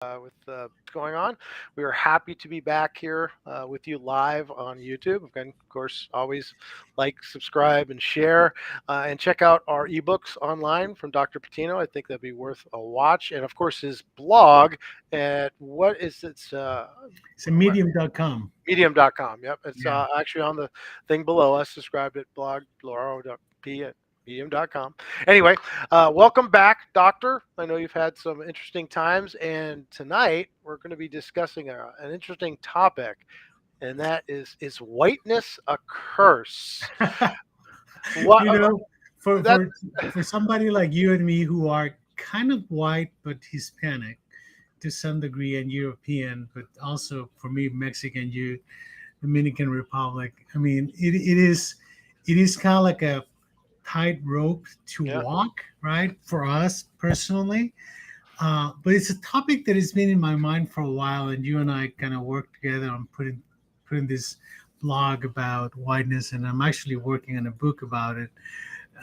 with what's going on. We are happy to be back here with you live on YouTube. And of course, always like, subscribe, and share, and check out our ebooks online from Dr. Patino. I think that'd be worth a watch. And of course, his blog at what is it's It's a medium.com. medium.com. Yep, it's Yeah. actually on the thing below us. Subscribe at blog.p at medium.com. Anyway, welcome back, Doctor. I know you've had some interesting times, and tonight we're going to be discussing an interesting topic, and that is whiteness a curse? What you know, for that? for for somebody like you and me who are kind of white but Hispanic to some degree and European, but also for me Mexican, you Dominican Republic. I mean, it is kind of like a tightrope to Yeah. walk, right? For us personally. But it's a topic that has been in my mind for a while, and you and I kind of worked together on putting this blog about whiteness, and I'm actually working on a book about it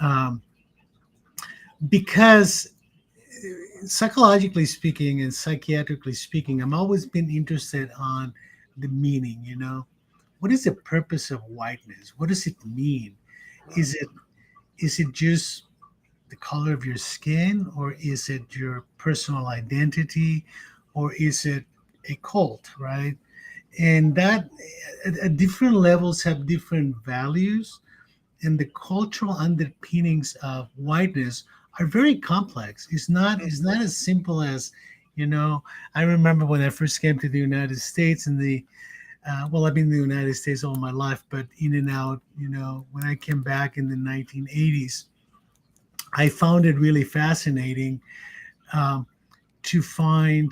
um, because psychologically speaking and psychiatrically speaking, I'm always been interested on the meaning. What is the purpose of whiteness? What does it mean? Is it is it just the color of your skin, or is it your personal identity, or is it a cult, right? And that at different levels have different values, and the cultural underpinnings of whiteness are very complex. It's not as simple as, I remember when I first came to the United States, and I've been in the United States all my life, but in and out, when I came back in the 1980s, I found it really fascinating um, to find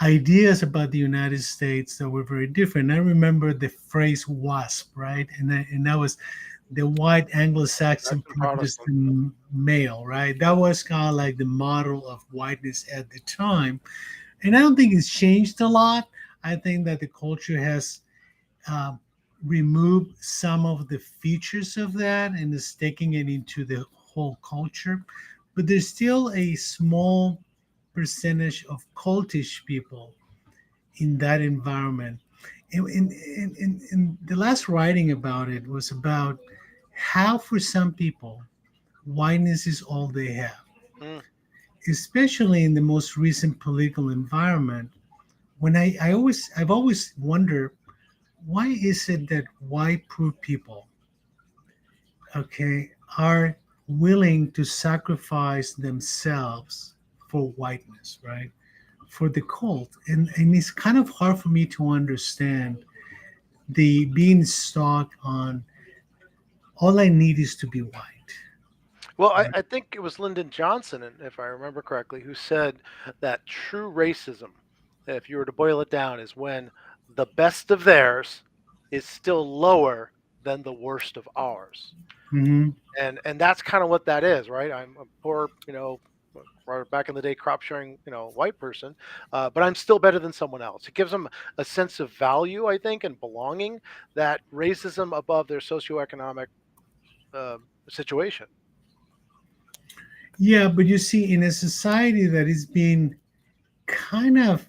ideas about the United States that were very different. I remember the phrase WASP, right? And that was the white That's Anglo-Saxon in Protestant. Protestant male, right? That was kind of like the model of whiteness at the time. And I don't think it's changed a lot. I think that the culture has uh, removed some of the features of that and is taking it into the whole culture. But there's still a small percentage of cultish people in that environment. And the last writing about it was about how, for some people, whiteness is all they have, Mm. especially in the most recent political environment. I've always wondered, why is it that white poor people, okay, are willing to sacrifice themselves for whiteness, right? For the cult. And it's kind of hard for me to understand the being stuck on all I need is to be white. Well, Right? I think it was Lyndon Johnson, and if I remember correctly, who said that true racism, if you were to boil it down, is when the best of theirs is still lower than the worst of ours. Hmm. And that's kind of what that is, right? I'm a poor, right back in the day, crop sharing, white person, but I'm still better than someone else. It gives them a sense of value, I think, and belonging that raises them above their socioeconomic situation. Yeah, but you see, in a society that is being kind of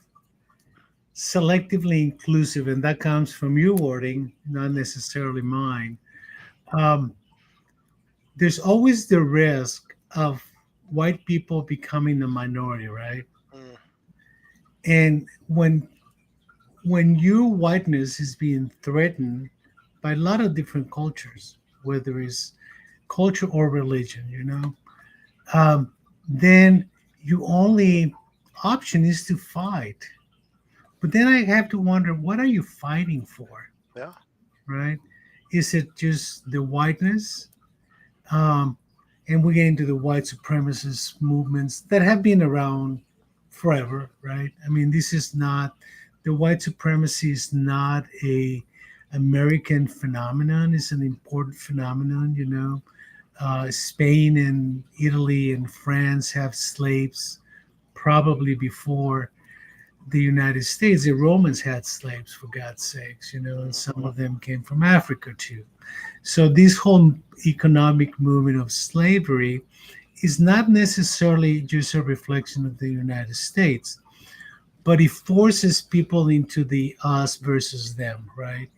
selectively inclusive, and that comes from your wording, not necessarily mine, um, there's always the risk of white people becoming the minority, right? Mm, And when your whiteness is being threatened by a lot of different cultures, whether it's culture or religion, um, then your only option is to fight. But then I have to wonder, what are you fighting for, yeah. right? Is it just the whiteness? Um, and we get into the white supremacist movements that have been around forever, right? I mean, this is not the white supremacy is not a American phenomenon. It's an important phenomenon. Spain and Italy and France have slaves probably before the United States. The Romans had slaves, for God's sakes, and Mhm. some of them came from Africa too. So this whole economic movement of slavery is not necessarily just a reflection of the United States. but it forces people into the us versus them, right?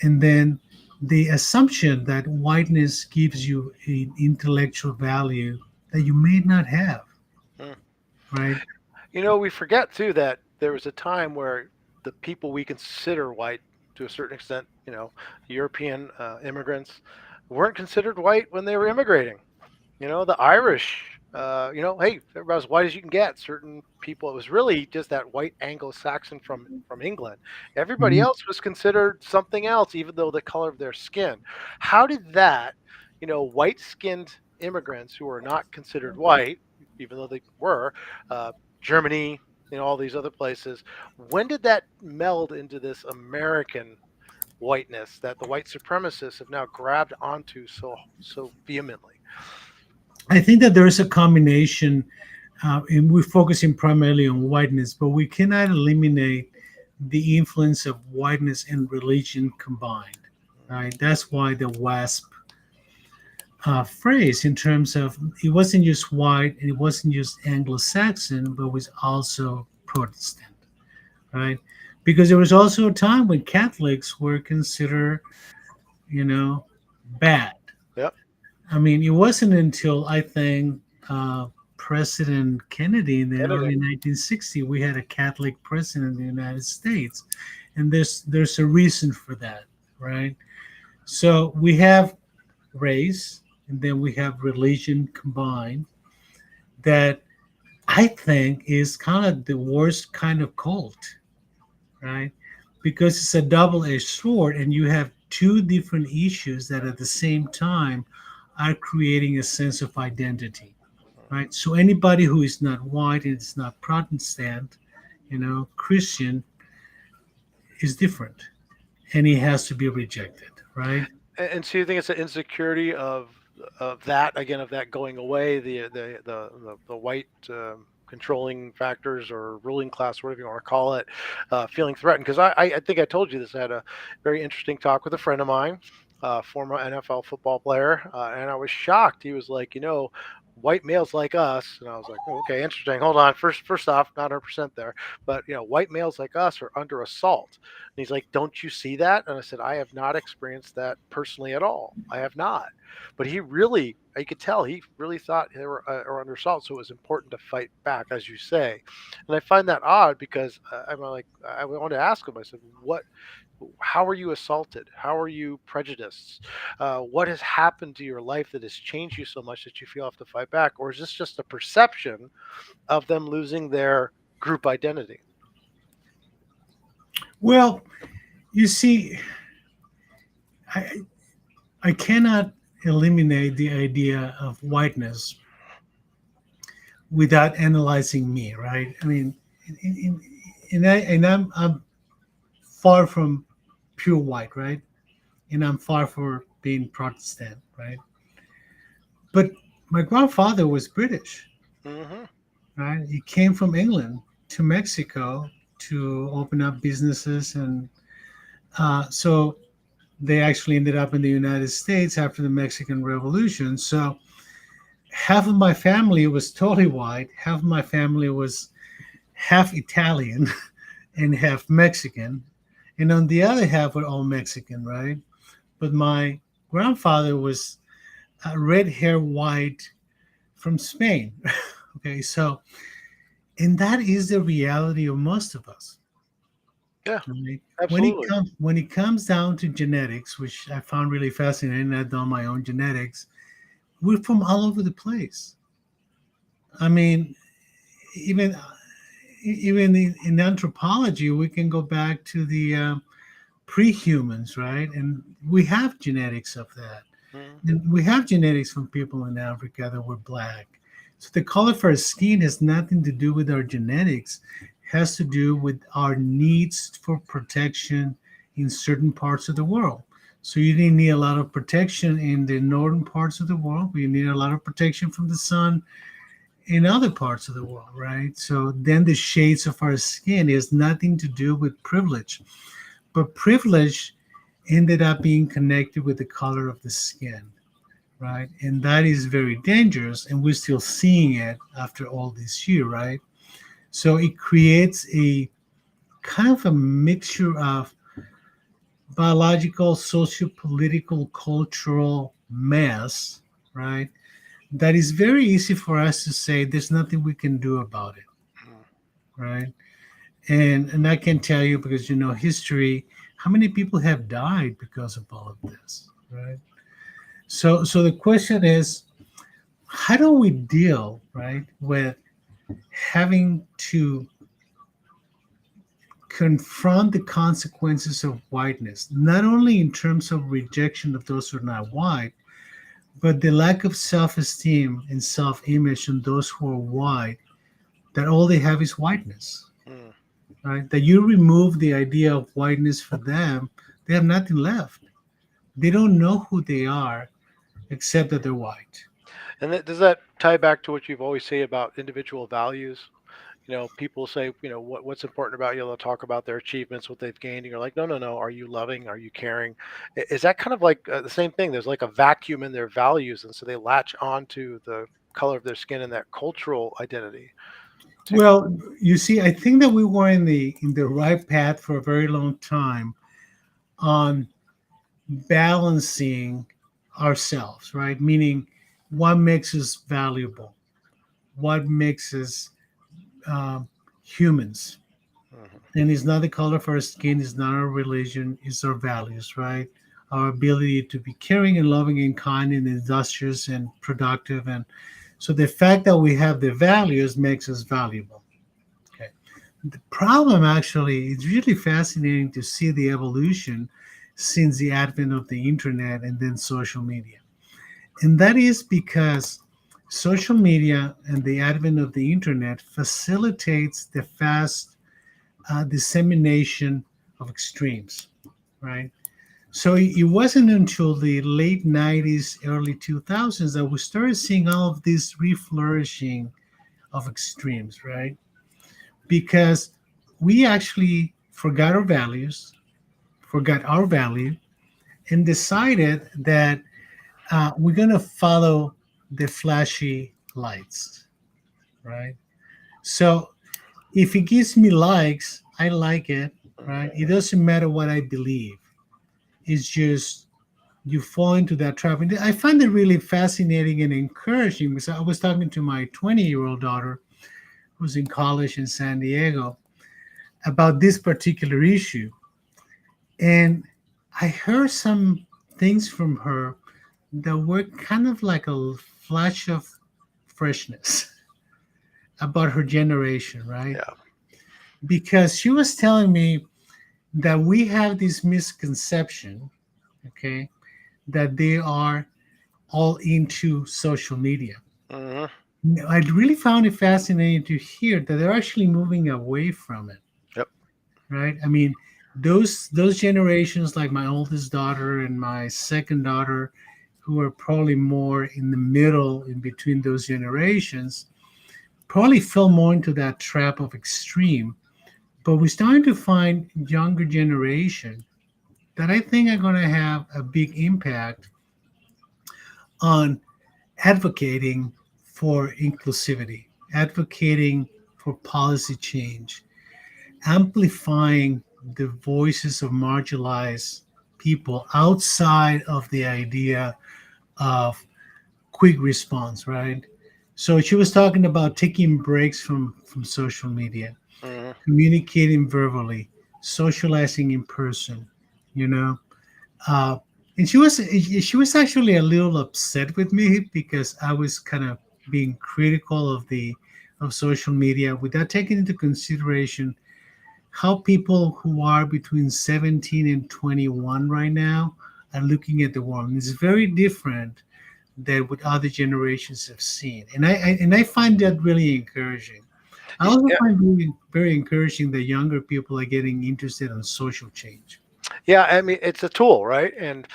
And then the assumption that whiteness gives you an intellectual value that you may not have, Mm. right? We forget too that there was a time where the people we consider white, to a certain extent, European immigrants, weren't considered white when they were immigrating. The Irish, hey, they're about as white as you can get. Certain people, it was really just that white Anglo-Saxon from England. Everybody Mhm. else was considered something else, even though the color of their skin. How did that, white-skinned immigrants who were not considered white, even though they were, uh, Germany, all these other places, when did that meld into this American whiteness that the white supremacists have now grabbed onto so vehemently? I think that there is a combination, and we're focusing primarily on whiteness, but we cannot eliminate the influence of whiteness and religion combined. Right? That's why the WASP phrase, in terms of it wasn't just white and it wasn't just Anglo-Saxon, but was also Protestant, right? Because there was also a time when Catholics were considered, you know, bad. Yep. I mean, it wasn't until I think President Kennedy in the Kennedy. early 1960s we had a Catholic president in the United States, and there's a reason for that, right? So we have race, and then we have religion combined. That I think is kind of the worst kind of cult, right? Because it's a double-edged sword, and you have two different issues that at the same time are creating a sense of identity, right? So anybody who is not white and is not Protestant, Christian, is different, and he has to be rejected, right? And so you think it's an insecurity of that again, of that going away, the white controlling factors or ruling class, whatever you want to call it, feeling threatened? Because I think I told you this. I had a very interesting talk with a friend of mine, former NFL football player, and I was shocked. He was like, white males like us, and I was like, oh, okay, interesting. Hold on. First off, not 100% there, but white males like us are under assault. And he's like, don't you see that? And I said, I have not experienced that personally at all. I have not. But he really, I could tell he really thought they were under assault. So it was important to fight back, as you say. And I find that odd because I'm like, I wanted to ask him, I said, how are you assaulted? How are you prejudiced? What has happened to your life that has changed you so much that you feel you have to fight back? Or is this just a perception of them losing their group identity? Well, you see, I I cannot eliminate the idea of whiteness without analyzing me, right? I mean, in, in, I'm far from pure white, right? And I'm far from being Protestant, right? But my grandfather was British, Hmm. right? He came from England to Mexico to open up businesses, and so they actually ended up in the United States after the Mexican Revolution. So half of my family was totally white, half of my family was half Italian and half Mexican, and on the other half were all Mexican, right? But my grandfather was red hair white from Spain. Okay, so and that is the reality of most of us. Yeah, Right? absolutely. When it comes down to genetics, which I found really fascinating, I've done my own genetics. We're from all over the place. I mean, even even in anthropology, we can go back to the pre-humans, right? And we have genetics of that. Mm. And we have genetics from people in Africa that were black. So the color of our skin has nothing to do with our genetics. It has to do with our needs for protection in certain parts of the world. So you didn't need a lot of protection in the northern parts of the world, but you need a lot of protection from the sun in other parts of the world, right? So then the shades of our skin has nothing to do with privilege, but privilege ended up being connected with the color of the skin, right? And that is very dangerous, and we're still seeing it after all this year, right? So it creates a kind of a mixture of biological, socio-political, cultural mess, right? That is very easy for us to say there's nothing we can do about it, Mm. right? And I can tell you because you know history, how many people have died because of all of this, right? So the question is, how do we deal, right, with having to confront the consequences of whiteness, not only in terms of rejection of those who are not white, but the lack of self-esteem and self-image in those who are white, that all they have is whiteness, Mm. right? That you remove the idea of whiteness for them, they have nothing left. They don't know who they are except that they're white. And does that tie back to what you've always say about individual values? People say, what's important about you? They'll talk about their achievements, what they've gained. And you're like, no, no, no. Are you loving? Are you caring? Is that kind of like the same thing? There's like a vacuum in their values, and so they latch onto the color of their skin and that cultural identity. To Well, you see, I think that we were in the right path for a very long time on balancing ourselves, right? Meaning, what makes us valuable, what makes us um, humans. Mhm. And it's not the color of our skin, it's not our religion, it's our values, right? Our ability to be caring and loving and kind and industrious and productive. And so the fact that we have the values makes us valuable. Okay. The problem actually, it's really fascinating to see the evolution since the advent of the internet and then social media. And that is because social media and the advent of the internet facilitates the fast dissemination of extremes, right? So it wasn't until the late 90s, early 2000s that we started seeing all of this reflourishing of extremes, right? Because we actually forgot our values, forgot our value, and decided that we're going to follow the flashy lights, right? So if it gives me likes, I like it, Mhm. right? It doesn't matter what I believe. It's just you fall into that trap. And I find it really fascinating and encouraging because I was talking to my 20-year-old daughter who's in college in San Diego about this particular issue. And I heard some things from her that were kind of like a flash of freshness about her generation, right? Yeah. Because she was telling me that we have this misconception, okay, that they are all into social media. Hmm. I really found it fascinating to hear that they're actually moving away from it, Yep. right? I mean, those generations, like my oldest daughter and my second daughter, who are probably more in the middle in between those generations, probably fell more into that trap of extreme. But we're starting to find younger generation that I think are going to have a big impact on advocating for inclusivity, advocating for policy change, amplifying the voices of marginalized people outside of the idea of quick response, right? So she was talking about taking breaks from social media, Hmm. communicating verbally, socializing in person, you know. Uh, and she was actually a little upset with me because I was kind of being critical of social media without taking into consideration how people who are between 17 and 21 right now are looking at the world. And it's very different than what other generations have seen. And I find that really encouraging. I also Yeah. find very, very encouraging that younger people are getting interested in social change. Yeah. I mean, it's a tool, right? And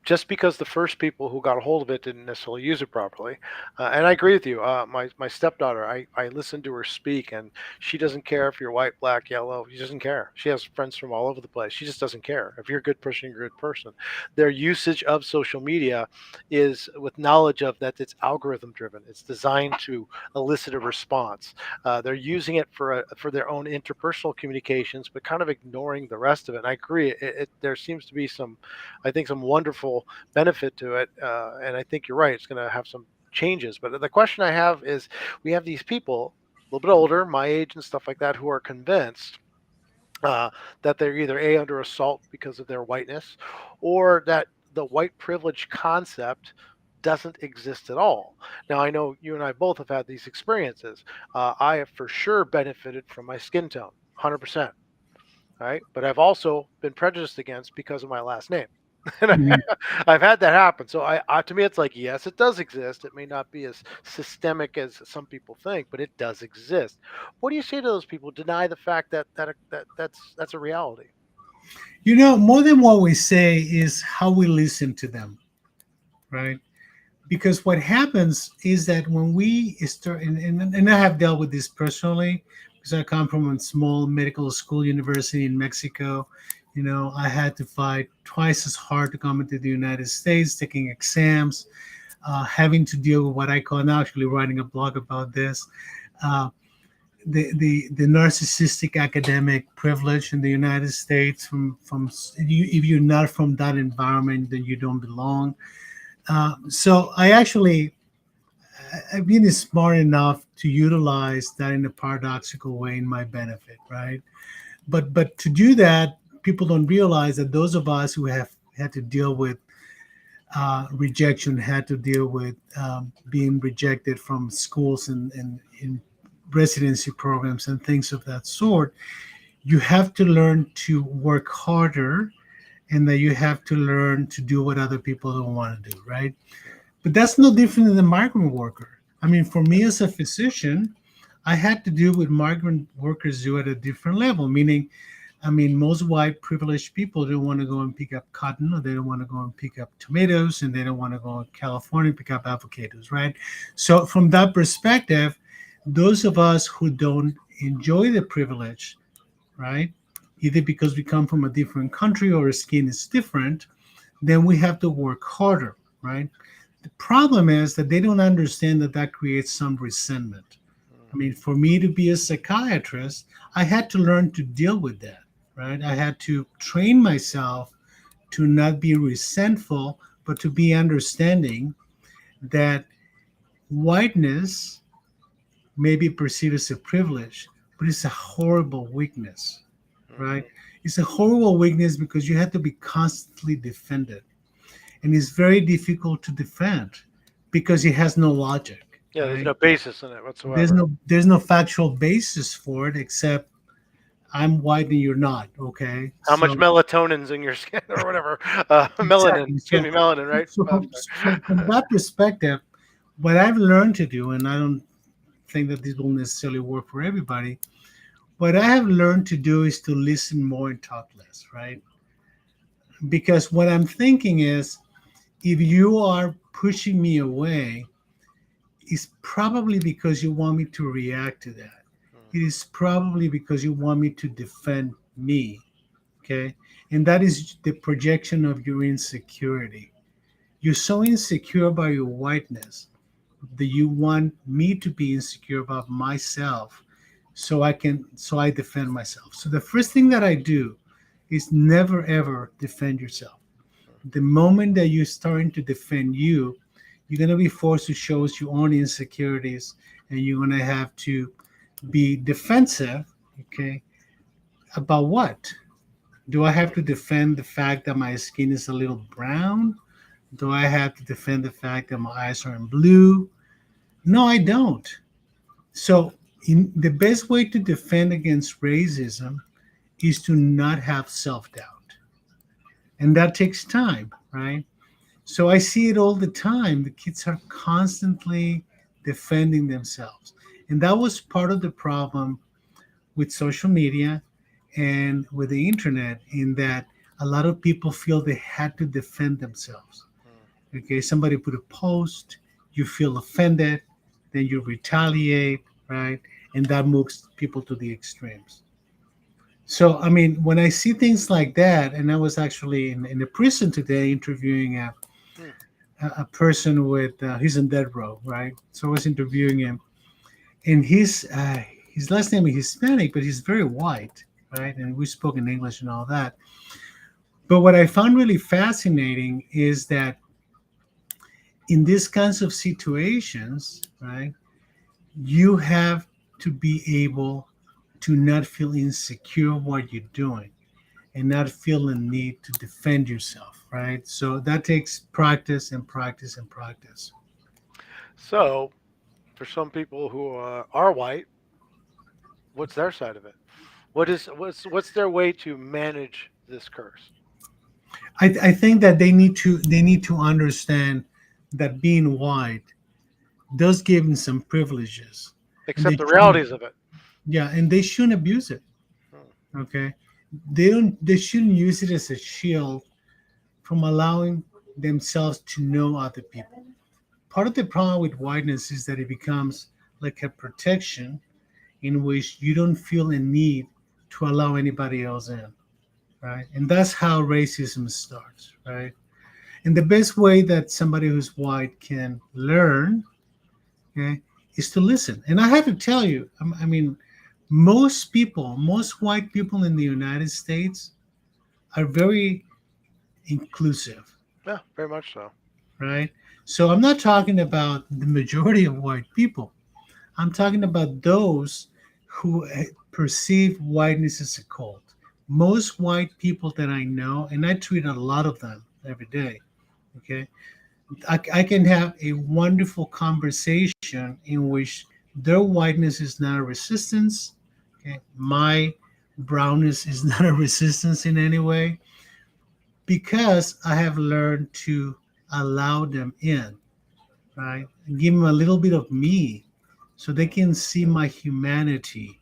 just because the first people who got a hold of it didn't necessarily use it properly. And I agree with you. My stepdaughter, I listened to her speak, and she doesn't care if you're white, black, yellow. She doesn't care. She has friends from all over the place. She just doesn't care. If you're a good person, you're a good person. Their usage of social media is with knowledge of that it's algorithm driven. It's designed to elicit a response. They're using it for their own interpersonal communications, but kind of ignoring the rest of it. And I agree. There seems to be some, I think, some wonderful benefit to it. And I think you're right. It's going to have some changes. But the question I have is, we have these people a little bit older, my age and stuff like that, who are convinced uh, that they're either a under assault because of their whiteness, or that the white privilege concept doesn't exist at all. Now I know you and I both have had these experiences. I have for sure benefited from my skin tone, 100%. Right, but I've also been prejudiced against because of my last name. And Mhm. I've had that happen. So to me, it's like, yes, it does exist. It may not be as systemic as some people think, but it does exist. What do you say to those people who deny the fact that's a reality? More than what we say is how we listen to them, right? Because what happens is that when we start, and I have dealt with this personally, because I come from a small medical school university in Mexico. I had to fight twice as hard to come into the United States, taking exams, having to deal with what I call, now actually writing a blog about this, uh, the narcissistic academic privilege in the United States. From you, if you're not from that environment, then you don't belong. So I've been smart enough to utilize that in a paradoxical way in my benefit, right? But to do that, people don't realize that those of us who have had to deal with rejection, had to deal with being rejected from schools and in residency programs and things of that sort, you have to learn to work harder, and that you have to learn to do what other people don't want to do, right? But that's no different than the migrant worker. I mean, for me as a physician, I had to do what migrant workers do at a different level, meaning, I mean, most white privileged people don't want to go and pick up cotton, or they don't want to go and pick up tomatoes, and they don't want to go to California and pick up avocados, right? So, from that perspective, those of us who don't enjoy the privilege, right, either because we come from a different country or our skin is different, then we have to work harder, right? The problem is that they don't understand that that creates some resentment. I mean, for me to be a psychiatrist, I had to learn to deal with that, right? I had to train myself to not be resentful, but to be understanding that whiteness may be perceived as a privilege, but it's a horrible weakness, right? Mm-hmm. It's a horrible weakness because you have to be constantly defended. And it's very difficult to defend because it has no logic, Yeah, there's right? no basis in it There's whatsoever. no there's no factual basis for it except I'm white and you're not. Okay, How much so melatonin's in your skin or whatever? Melanin, exactly. excuse So me, melanin, right? so I'm from sorry. that perspective, what I've learned to do, and I don't think that this will necessarily work for everybody, what I have learned to do is to listen more and talk less, right? Because what I'm thinking is, if you are pushing me away, it's probably because you want me to react to that. It Mhm. is probably because you want me to defend me. Okay. And that is the projection of your insecurity. You're so insecure about your whiteness that you want me to be insecure about myself, so I defend myself. So the first thing that I do is never ever defend yourself. The moment that you're starting to defend you, you're going to be forced to show us your own insecurities, and you're going to have to be defensive. Okay. About what? Do I have to defend the fact that my skin is a little brown? Do I have to defend the fact that my eyes are in blue? No, I don't. So, the best way to defend against racism is to not have self doubt. And that takes time, right? So, I see it all the time. The kids are constantly defending themselves. And that was part of the problem with social media and with the internet, in that a lot of people feel they had to defend themselves. Okay, somebody put a post, you feel offended, then you retaliate, right? And that moves people to the extremes. So, I mean, when I see things like that, and I was actually in a prison today interviewing Hmm. a person with, he's in death row, right? So I was interviewing him, and his last name is Hispanic, but he's very white, right? And we spoke in English and all that. But what I found really fascinating is that in these kinds of situations, right, you have to be able to not feel insecure what you're doing and not feel the need to defend yourself, right? So that takes practice and practice and practice. So, for some people who are white, what's their side of it? What's their way to manage this curse? I think that they need to understand that being white does give them some privileges, and Accept they the shouldn't, realities of it. yeah, and they shouldn't abuse it. Hmm. Okay, they shouldn't use it as a shield from allowing themselves to know other people. Part of the problem with whiteness is that it becomes like a protection in which you don't feel a need to allow anybody else in, right? And that's how racism starts, right? And the best way that somebody who's white can learn, okay, is to listen. And I have to tell you, I mean, most white people in the United States are very inclusive, Yeah, very much so. right? So I'm not talking about the majority of white people. I'm talking about those who perceive whiteness as a cult. Most white people that I know, and I treat a lot of them every day, okay, I can have a wonderful conversation in which their whiteness is not a resistance, okay, my brownness is not a resistance in any way, because I have learned to allow them in, right? Give them a little bit of me so they Hmm. can see my humanity,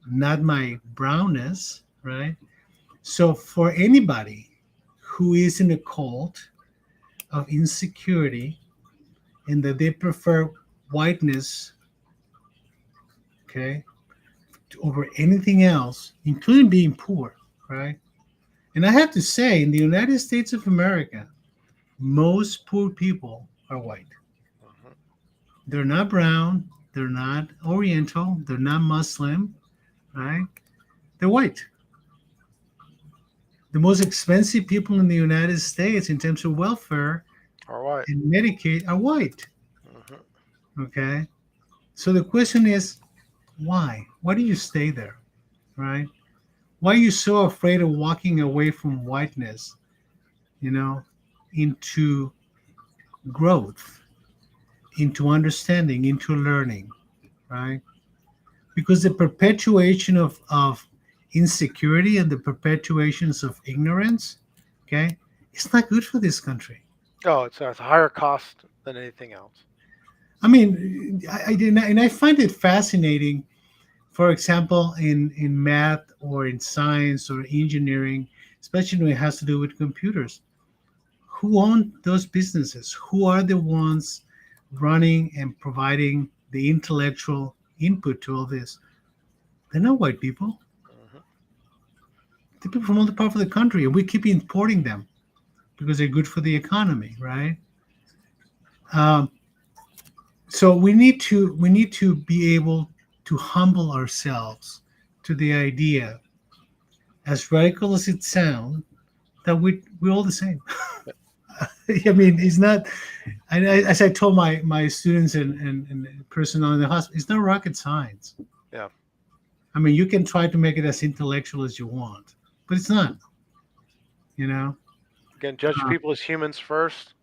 not my brownness, right? So for anybody who is in a cult of insecurity and that they prefer whiteness, okay, over anything else, including being poor, right? And I have to say, in the United States of America, most poor people are white. Hmm. They're not brown, they're not Oriental, they're not Muslim, right? They're white. The most expensive people in the United States in terms of welfare All right. and Medicaid are white. Hmm. Okay. So the question is, why? Why do you stay there? Right? Why are you so afraid of walking away from whiteness, you know, into growth, into understanding, into learning, right? Because the perpetuation of insecurity and the perpetuations of ignorance, okay, it's not good for this country. Oh, it's a higher cost than anything else. I mean, I did, and I find it fascinating. For example, in math or in science or engineering, especially when it has to do with computers, who own those businesses? Who are the ones running and providing the intellectual input to all this? They're not white people. Hmm. They're people from other parts of the country, and we keep importing them because they're good for the economy, right? Um, so we need to be able to humble ourselves to the idea, as radical as it sounds, that we're all the same. I mean, it's not. As I told my students and personnel in the hospital, it's not rocket science. Yeah. I mean, you can try to make it as intellectual as you want, but it's not. You know. Again, judge Uh, people as humans first.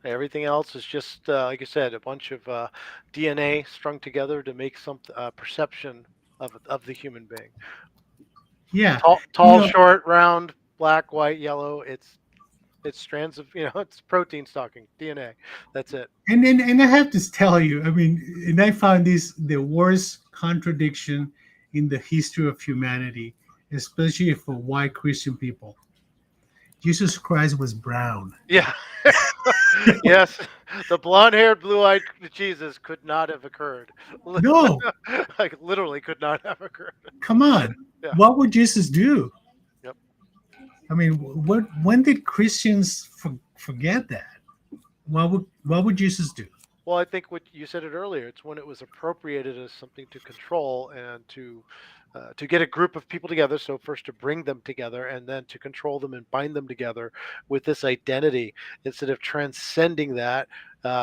Everything else is just, like I said, a bunch of DNA strung together to make some perception of the human being. yeah. You Tall, know, short, round, black, white, yellow. It's strands of it's protein stocking DNA. That's it. and I have to tell you, I mean, and I found this the worst contradiction in the history of humanity, especially for white Christian people. Jesus Christ was brown. Yeah. Yes, the blonde-haired, blue-eyed Jesus could not have occurred. No, Like literally could not have occurred. come on. Yeah. What would Jesus do? Yep. I mean, what? When did Christians forget that? What would Jesus do? Well, I think what you said it earlier. It's when it was appropriated as something to control and to get a group of people together. So first to bring them together, and then to control them and bind them together with this identity, instead of transcending that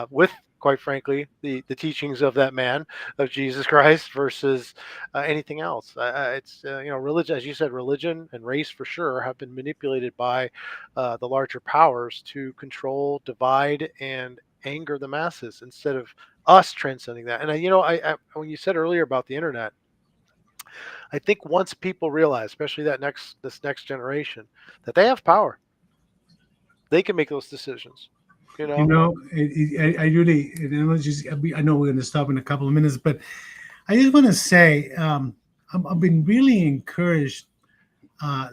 with, quite frankly, the teachings of that man, of Jesus Christ, versus anything else. It's religion, as you said, religion and race for sure have been manipulated by the larger powers to control, divide, and anger the masses instead of us transcending that. And when you said earlier about the internet, I think once people realize, especially this next generation, that they have power, they can make those decisions. You You know, know, I really, and I know we're going to stop in a couple of minutes, but I just want to say I've been really encouraged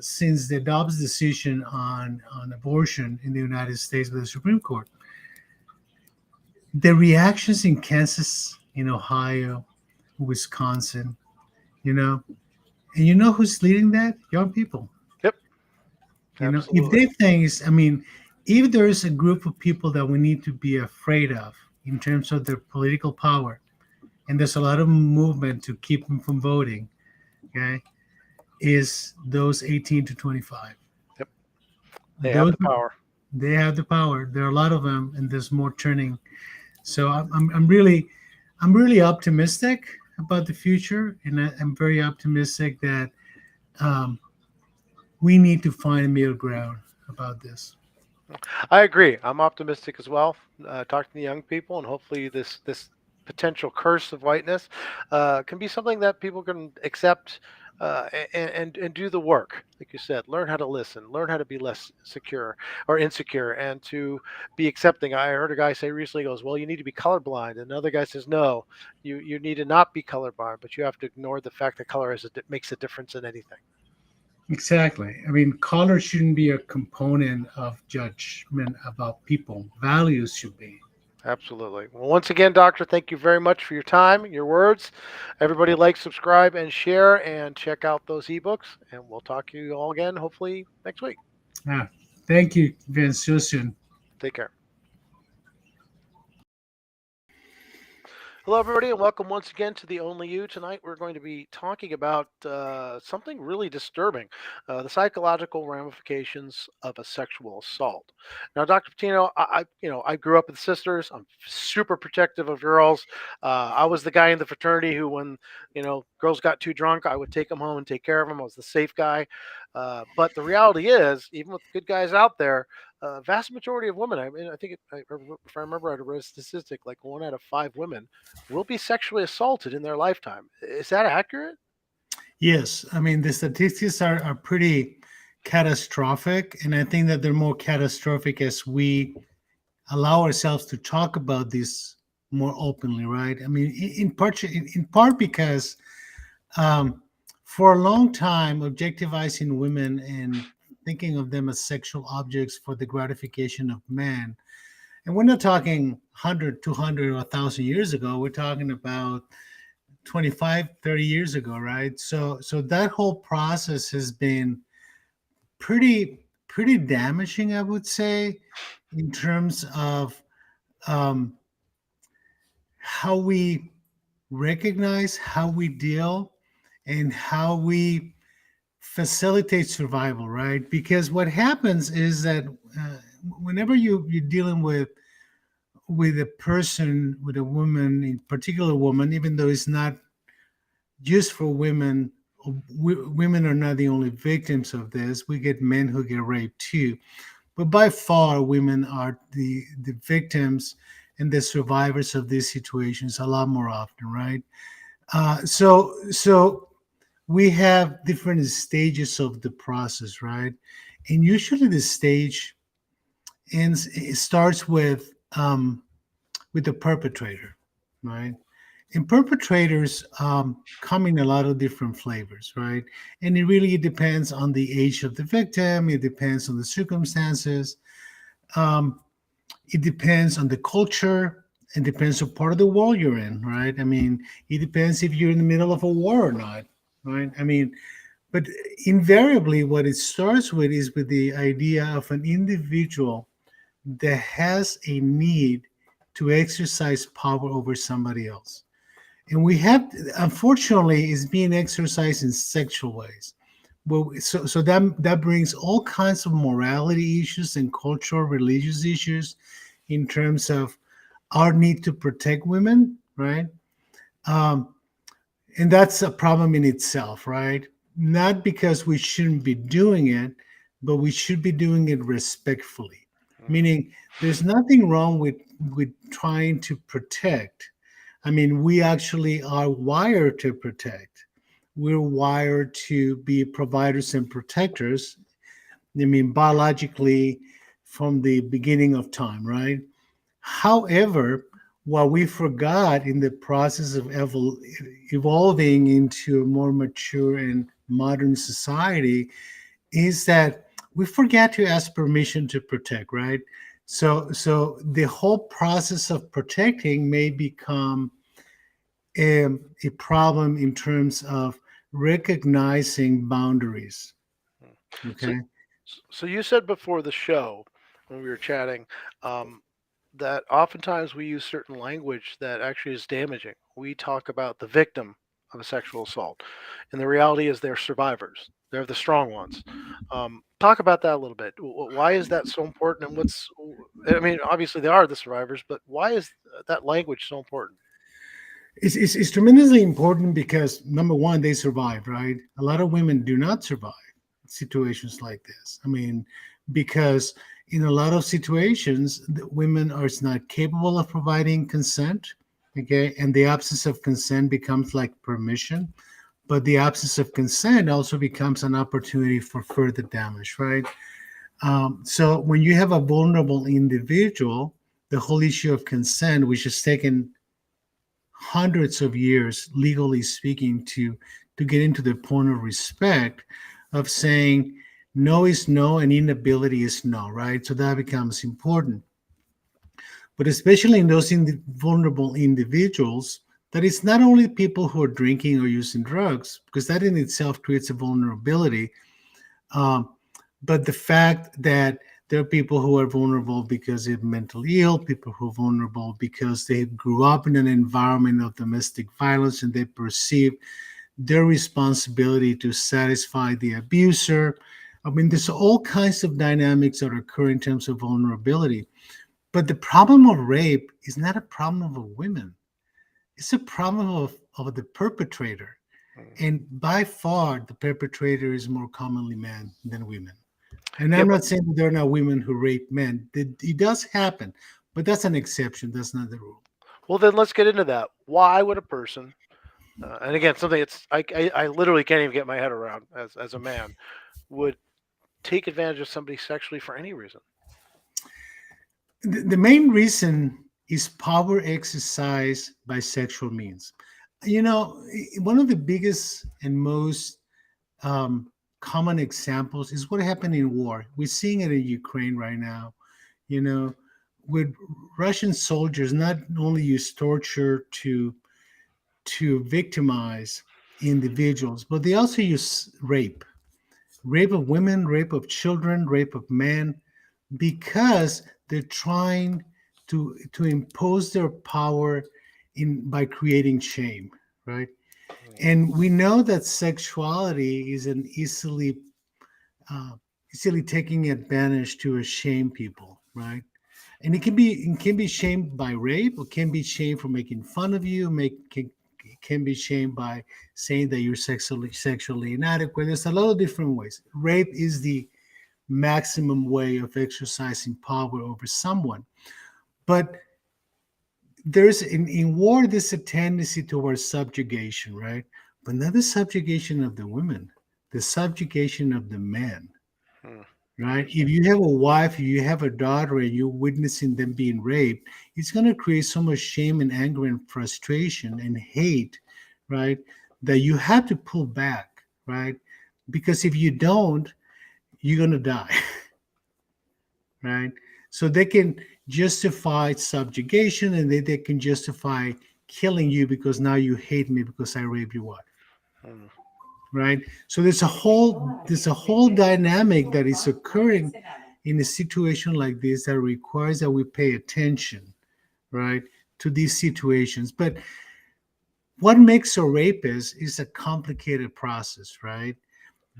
since the Dobbs decision on abortion in the United States with the Supreme Court. The reactions in Kansas, in Ohio, Wisconsin, you know, and you know who's leading that? Young people. yep, If absolutely, they think, I mean, if there is a group of people that we need to be afraid of in terms of their political power, and there's a lot of movement to keep them from voting, okay, is those 18 to 25. yep, they have Those the power. they have the power. There are a lot of them, and there's more turning. So I'm really optimistic about the future, and I'm very optimistic that um, we need to find a middle ground about this. I agree. I'm optimistic as well. Talking to the young people, and hopefully this potential curse of whiteness can be something that people can accept and do the work. Like you said, learn how to listen, learn how to be less secure or insecure, and to be accepting. I heard a guy say recently, he goes, "Well, you need to be colorblind," and another guy says, "No, you need to not be colorblind, but you have to ignore the fact that color makes a difference in anything." Exactly. I mean, color shouldn't be a component of judgment about people. Values should be. Absolutely. Well, once again, Doctor, thank you very much for your time, your words. Everybody like, subscribe, and share, and check out those ebooks. And we'll talk to you all again, hopefully next week. Ah, thank you, Vince. See you soon. Take care. Hello, everybody, and welcome once again to the Only You. Tonight, we're going to be talking about something really disturbing: the psychological ramifications of a sexual assault. Now, Dr. Patino, I grew up with sisters. I'm super protective of girls. I was the guy in the fraternity who, when girls got too drunk, I would take them home and take care of them. I was the safe guy. But the reality is, even with good guys out there, vast majority of women, I mean, I think if I remember, I read a statistic like 1 out of 5 women will be sexually assaulted in their lifetime. Is that accurate? Yes, I mean, the statistics are pretty catastrophic, and I think that they're more catastrophic as we allow ourselves to talk about this more openly, right? I mean, in part because um, for a long time, objectivizing women and thinking of them as sexual objects for the gratification of men. And we're not talking 100, 200, or 1,000 years ago. We're talking about 25, 30 years ago, right? So that whole process has been pretty damaging, I would say, in terms of um, how we recognize, how we deal, and how we facilitate survival, right? Because what happens is that whenever you're dealing with a person, with a woman, in particular woman, even though it's not just for women, women are not the only victims of this. We get men who get raped too, but by far, women are the victims and the survivors of these situations a lot more often, right? So we have different stages of the process, right? And usually the stage ends. It starts with the perpetrator, right? And perpetrators come in a lot of different flavors, right? And it really depends on the age of the victim. It depends on the circumstances. Um, it depends on the culture. It depends on part of the world you're in, right? I mean, it depends if you're in the middle of a war or not, right? I mean, but invariably, what it starts with is with the idea of an individual that has a need to exercise power over somebody else. And we have, unfortunately, is being exercised in sexual ways. Well, so that brings all kinds of morality issues and cultural, religious issues in terms of our need to protect women, right? Um, and that's a problem in itself, right? Not because we shouldn't be doing it, but we should be doing it respectfully. Mhm. Meaning, there's nothing wrong with trying to protect. I mean, we actually are wired to protect. We're wired to be providers and protectors. I mean, biologically, from the beginning of time, right? However, what we forgot in the process of evolving into a more mature and modern society is that we forget to ask permission to protect, right? So the whole process of protecting may become a problem in terms of recognizing boundaries. Mm. So, Okay. so you said before the show when we were chatting um, that oftentimes we use certain language that actually is damaging. We talk about the victim of a sexual assault, and the reality is they're survivors. They're the strong ones. Talk about that a little bit. Why is that so important? And what's, I mean, obviously they are the survivors, but why is that language so important? It's tremendously important because number one, they survive, right? A lot of women do not survive situations like this. I mean, because in a lot of situations, the women are not capable of providing consent. Okay, and the absence of consent becomes like permission, but the absence of consent also becomes an opportunity for further damage, right? So when you have a vulnerable individual, the whole issue of consent, which has taken hundreds of years, legally speaking, to get into the point of respect of saying no is no and inability is no, right? So that becomes important. But especially in those vulnerable individuals, that it's not only people who are drinking or using drugs, because that in itself creates a vulnerability, um, but the fact that there are people who are vulnerable because they're mentally ill, people who are vulnerable because they grew up in an environment of domestic violence and they perceive their responsibility to satisfy the abuser. I mean, there's all kinds of dynamics that occur in terms of vulnerability. But the problem of rape is not a problem of women, it's a problem of the perpetrator. Mhm. And by far, the perpetrator is more commonly men than women. And Yeah, I'm but not saying that there are not women who rape men. It does happen, but that's an exception. That's not the rule. well, then let's get into that. Why would a person, and again, something it's I literally can't even get my head around as a man, would take advantage of somebody sexually for any reason? The main reason is power exercise by sexual means. You know, one of the biggest and most common examples is what happened in war. We're seeing it in Ukraine right now. You know, with Russian soldiers not only use torture to victimize individuals, but they also use rape of women, rape of children, rape of men, because they're trying to impose their power in by creating shame, right? Mhm. And we know that sexuality is an uh, easily taking advantage to shame people, right? And it can be shamed by rape, or can be shamed for making fun of you, can be shamed by saying that you're sexually inadequate. There's a lot of different ways. Rape is the maximum way of exercising power over someone. But there's in war, there's a tendency towards subjugation, right? But not the subjugation of the women, the subjugation of the men. Hmm. right? If Interesting. you have a wife, if you have a daughter, and you're witnessing them being raped, it's going to create so much shame and anger and frustration and hate, right? That you have to pull back, right? Because if you don't, you're going to die, right? So they can justify subjugation, and they can justify killing you because now you hate me because I raped your wife, Mm. right? So there's a whole dynamic that is occurring in a situation like this that requires that we pay attention, right, to these situations. But what makes a rapist is a complicated process, right?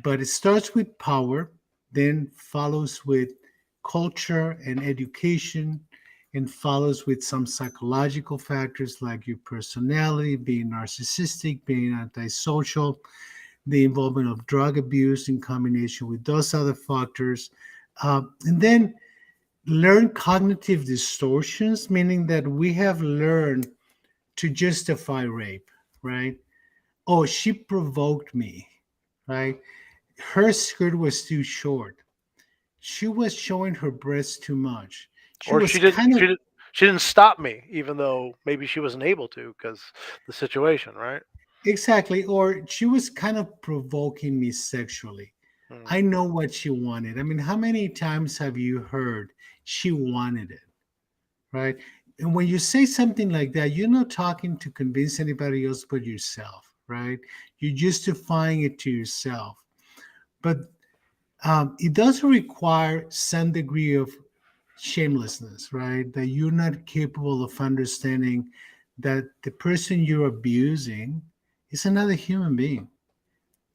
But it starts with power, then follows with culture and education, and follows with some psychological factors like your personality, being narcissistic, being antisocial, the involvement of drug abuse in combination with those other factors. And then learn cognitive distortions, meaning that we have learned to justify rape, right? Oh, she provoked me, right? Her skirt was too short. She was showing her breasts too much. She Or was kind of she didn't stop me, even though maybe she wasn't able to because the situation, right? exactly, or she was kind of provoking me sexually. Mm. I know what she wanted. I mean, how many times have you heard she wanted it, right? And when you say something like that, you're not talking to convince anybody else but yourself, right? You're justifying it to yourself. But it does require some degree of shamelessness, right? That you're not capable of understanding that the person you're abusing is another human being,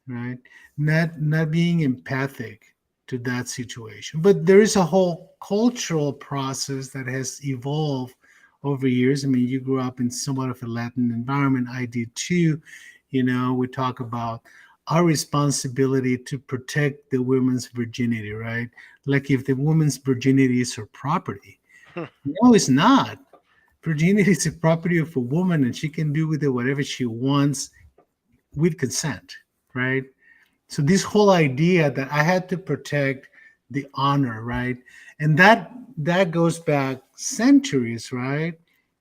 right? Not being empathic to that situation. But there is a whole cultural process that has evolved over years. I mean, you grew up in somewhat of a Latin environment. I did too. We talk about our responsibility to protect the woman's virginity, right? Like if the woman's virginity is her property. No, it's not. Virginity is the property of a woman, and she can do with it whatever she wants with consent, right? So this whole idea that I had to protect the honor, right? And that goes back centuries, right?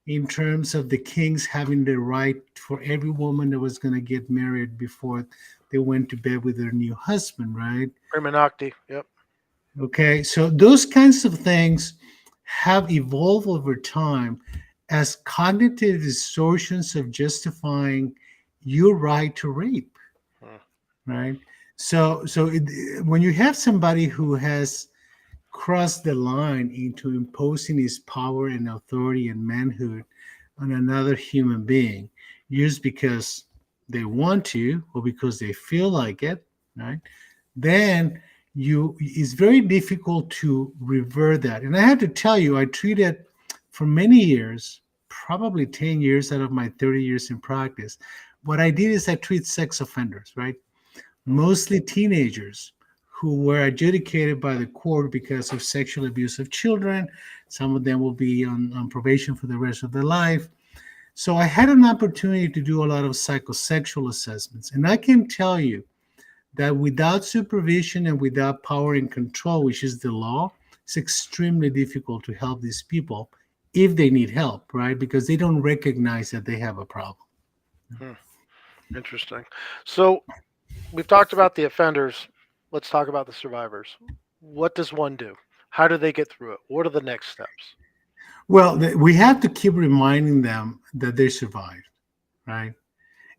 In terms of the kings having the right for every woman that was going to get married before they went to bed with their new husband, right? Prima nocte. Yep. Okay, so those kinds of things have evolved over time as cognitive distortions of justifying your right to rape, Mm. right? When you have somebody who has crossed the line into imposing his power and authority and manhood on another human being, just because they want to or because they feel like it, right? Then it's very difficult to revert that. And I have to tell you, I treated for many years, probably 10 years out of my 30 years in practice. What I did is I treat sex offenders, right? Mm. Mostly teenagers who were adjudicated by the court because of sexual abuse of children. Some of them will be on probation for the rest of their life. So I had an opportunity to do a lot of psychosexual assessments. And I can tell you that without supervision and without power and control, which is the law, it's extremely difficult to help these people if they need help, right? Because they don't recognize that they have a problem. Mm. Interesting. So we've talked about the offenders. Let's talk about the survivors. What does one do? How do they get through it? What are the next steps? Well, we have to keep reminding them that they survived, right?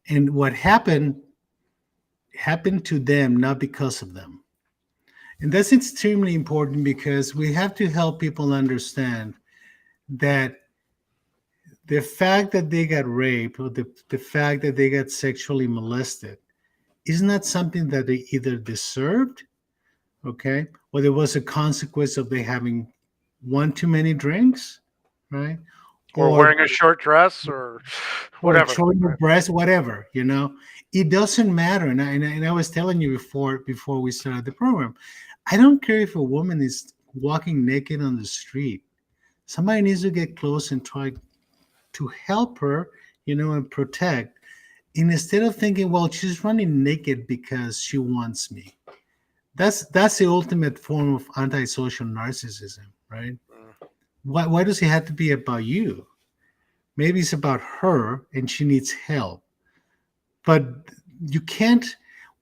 And what happened to them, not because of them. And that's extremely important because we have to help people understand that the fact that they got raped or the fact that they got sexually molested is not something that they either deserved, okay, or there was a consequence of they having one too many drinks, right? Or Or wearing a short dress or or whatever. showing your Right. breast, whatever, it doesn't matter. And I was telling you before we started the program, I don't care if a woman is walking naked on the street. Somebody needs to get close and try to help her, and protect. And instead of thinking, well, she's running naked because she wants me. That's the ultimate form of antisocial narcissism, right? Mm. Why does it have to be about you? Maybe it's about her and she needs help. But you can't,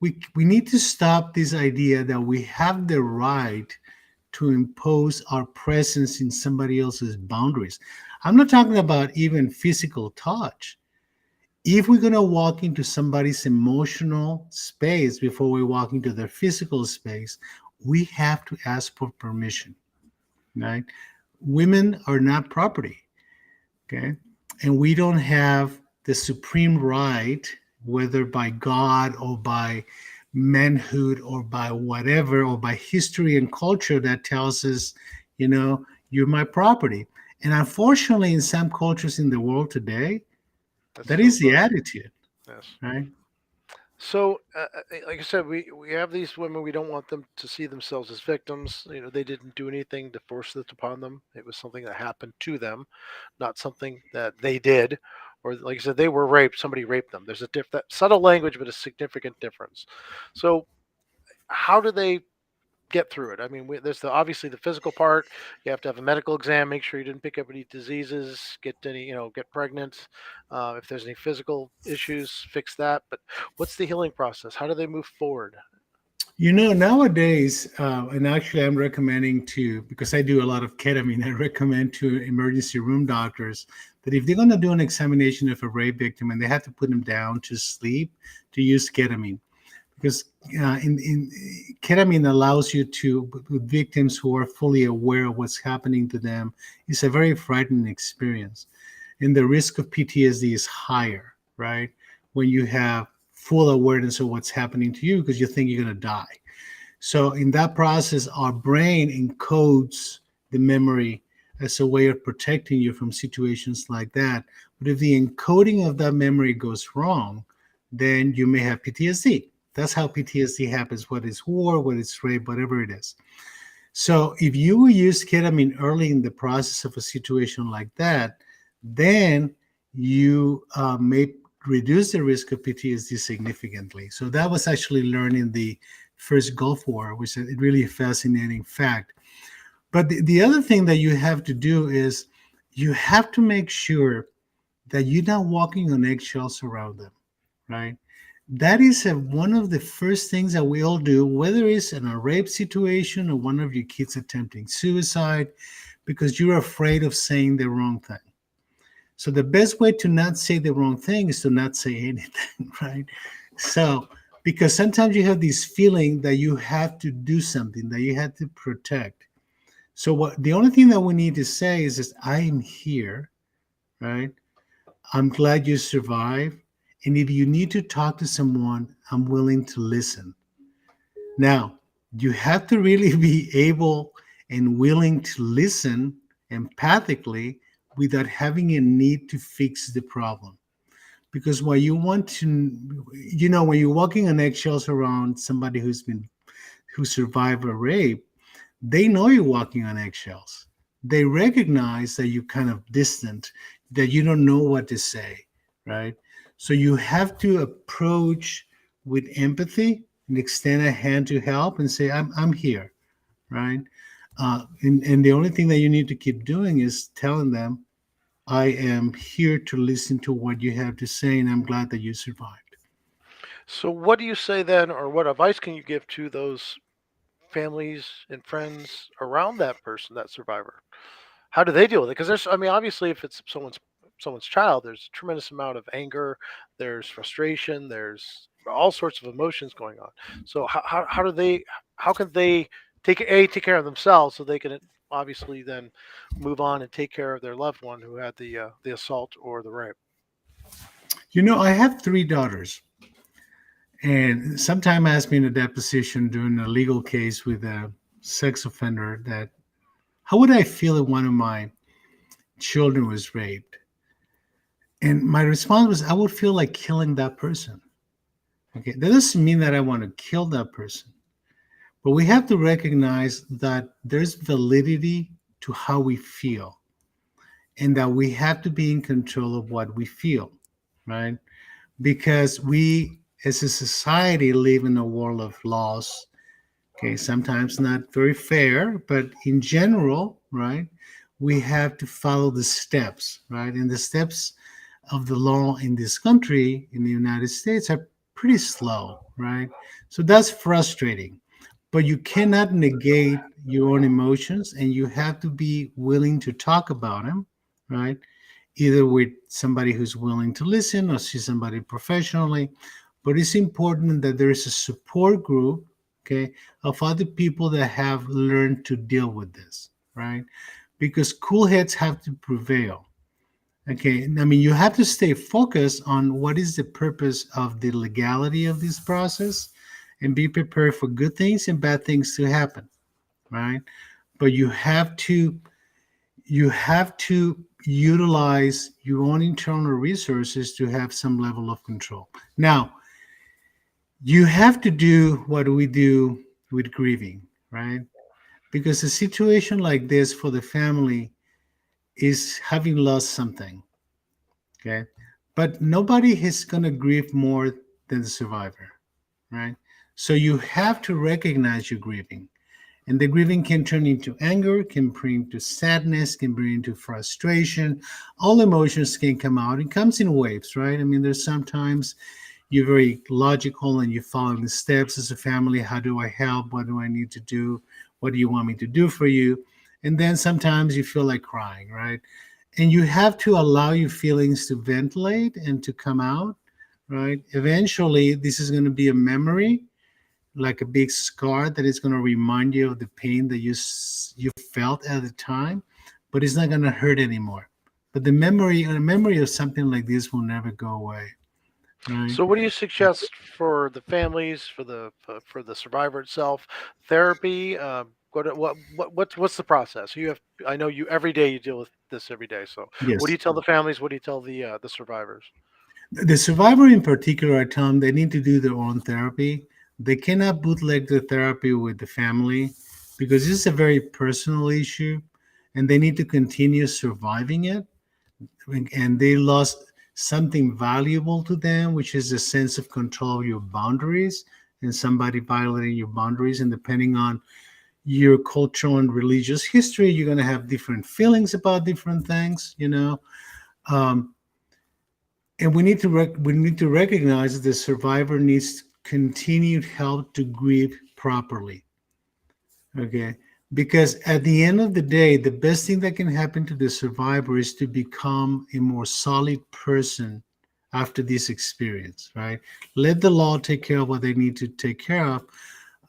we need to stop this idea that we have the right to impose our presence in somebody else's boundaries. I'm not talking about even physical touch. If we're going to walk into somebody's emotional space before we walk into their physical space, we have to ask for permission, right? Women are not property, okay? And we don't have the supreme right, whether by God or by manhood or by whatever, or by history and culture that tells us, you're my property. And unfortunately, in some cultures in the world today, That's that still is the present. attitude, Yes. right? So, like I said, we have these women. We don't want them to see themselves as victims. They didn't do anything to force this upon them. It was something that happened to them, not something that they did, or like I said, they were raped. Somebody raped them. There's a that subtle language, but a significant difference. So, how do they get through it? I mean, there's obviously the physical part. You have to have a medical exam, make sure you didn't pick up any diseases, get any, get pregnant. If there's any physical issues, fix that. But what's the healing process? How do they move forward? Nowadays, and actually, I'm recommending to, because I do a lot of ketamine, I recommend to emergency room doctors that if they're going to do an examination of a rape victim and they have to put them down to sleep, to use ketamine. Because in ketamine allows you to, with victims who are fully aware of what's happening to them, it's a very frightening experience. And the risk of PTSD is higher, right? When you have full awareness of what's happening to you because you think you're going to die. So, in that process, our brain encodes the memory as a way of protecting you from situations like that. But if the encoding of that memory goes wrong, then you may have PTSD. That's how PTSD happens, whether it's war, whether it's rape, whatever it is. So if you use ketamine early in the process of a situation like that, then you may reduce the risk of PTSD significantly. So that was actually learned in the first Gulf War, which is a really fascinating fact. But the other thing that you have to do is you have to make sure that you're not walking on eggshells around them, right? That is one of the first things that we all do, whether it's in a rape situation or one of your kids attempting suicide, because you're afraid of saying the wrong thing. So the best way to not say the wrong thing is to not say anything, right? So because sometimes you have this feeling that you have to do something, that you have to protect. So what the only thing that we need to say is I am here, right? I'm glad you survived. And if you need to talk to someone, I'm willing to listen. Now, you have to really be able and willing to listen empathically without having a need to fix the problem. Because what you want to, when you're walking on eggshells around somebody who survived a rape, they know you're walking on eggshells. They recognize that you're kind of distant, that you don't know what to say, right? So you have to approach with empathy and extend a hand to help and say, I'm here, right? And the only thing that you need to keep doing is telling them, I am here to listen to what you have to say, and I'm glad that you survived. So, what do you say then, or what advice can you give to those families and friends around that person, that survivor? How do they deal with it? Because I mean, obviously, if it's someone's child, there's a tremendous amount of anger, there's frustration, there's all sorts of emotions going on. So how do they how can they take care of themselves so they can obviously then move on and take care of their loved one who had the assault or the rape? I have three daughters, and sometime asked me in a deposition during a legal case with a sex offender that how would I feel if one of my children was raped? And my response was, I would feel like killing that person. Okay, that doesn't mean that I want to kill that person, but we have to recognize that there's validity to how we feel and that we have to be in control of what we feel, right? Because we, as a society, live in a world of laws Okay, sometimes not very fair, but in general, right, we have to follow the steps, right? And the steps of the law in this country, in the United States, are pretty slow, right? So that's frustrating. But you cannot negate your own emotions, and you have to be willing to talk about them, right? Either with somebody who's willing to listen or see somebody professionally. But it's important that there is a support group, okay, of other people that have learned to deal with this, right? Because cool heads have to prevail. Okay, I mean, you have to stay focused on what is the purpose of the legality of this process and be prepared for good things and bad things to happen, right? But you have to utilize your own internal resources to have some level of control. Now, you have to do what we do with grieving, right? Because a situation like this for the family is having lost something, okay? But nobody is going to grieve more than the survivor, right? So you have to recognize you're grieving. And the grieving can turn into anger, can bring to sadness, can bring into frustration. All emotions can come out. It comes in waves, right? I mean, there's sometimes you're very logical and you follow the steps as a family. How do I help? What do I need to do? What do you want me to do for you? And then sometimes you feel like crying, right? And you have to allow your feelings to ventilate and to come out, right? Eventually, this is going to be a memory, like a big scar that is going to remind you of the pain that you felt at the time, but it's not going to hurt anymore. But the memory of something like this will never go away, right? So, what do you suggest for the families, for the survivor itself? Therapy. Go to what's the process? You have. I know you every day. You deal with this every day. So, what do Yes. you tell the families? What do you tell the survivors? The survivor in particular, I tell them they need to do their own therapy. They cannot bootleg the therapy with the family because this is a very personal issue and they need to continue surviving it. And they lost something valuable to them, which is a sense of control of your boundaries and somebody violating your boundaries. And depending on your cultural and religious history, you're going to have different feelings about different things, you know. Um, and we need to recognize that the survivor needs continued help to grieve properly. Okay. Because at the end of the day, the best thing that can happen to the survivor is to become a more solid person after this experience, right? Let the law take care of what they need to take care of.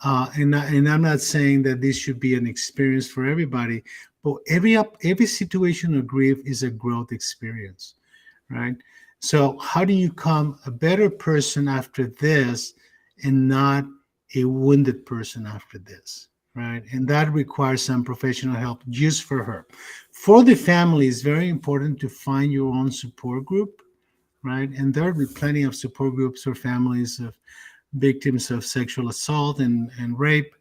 And I'm not saying that this should be an experience for everybody, but every situation of grief is a growth experience, right? So how do you become a better person after this and not a wounded person after this, right? And that requires some professional help just for her. For the family, it's very important to find your own support group, right? And there will be plenty of support groups for families of victims of sexual assault and rape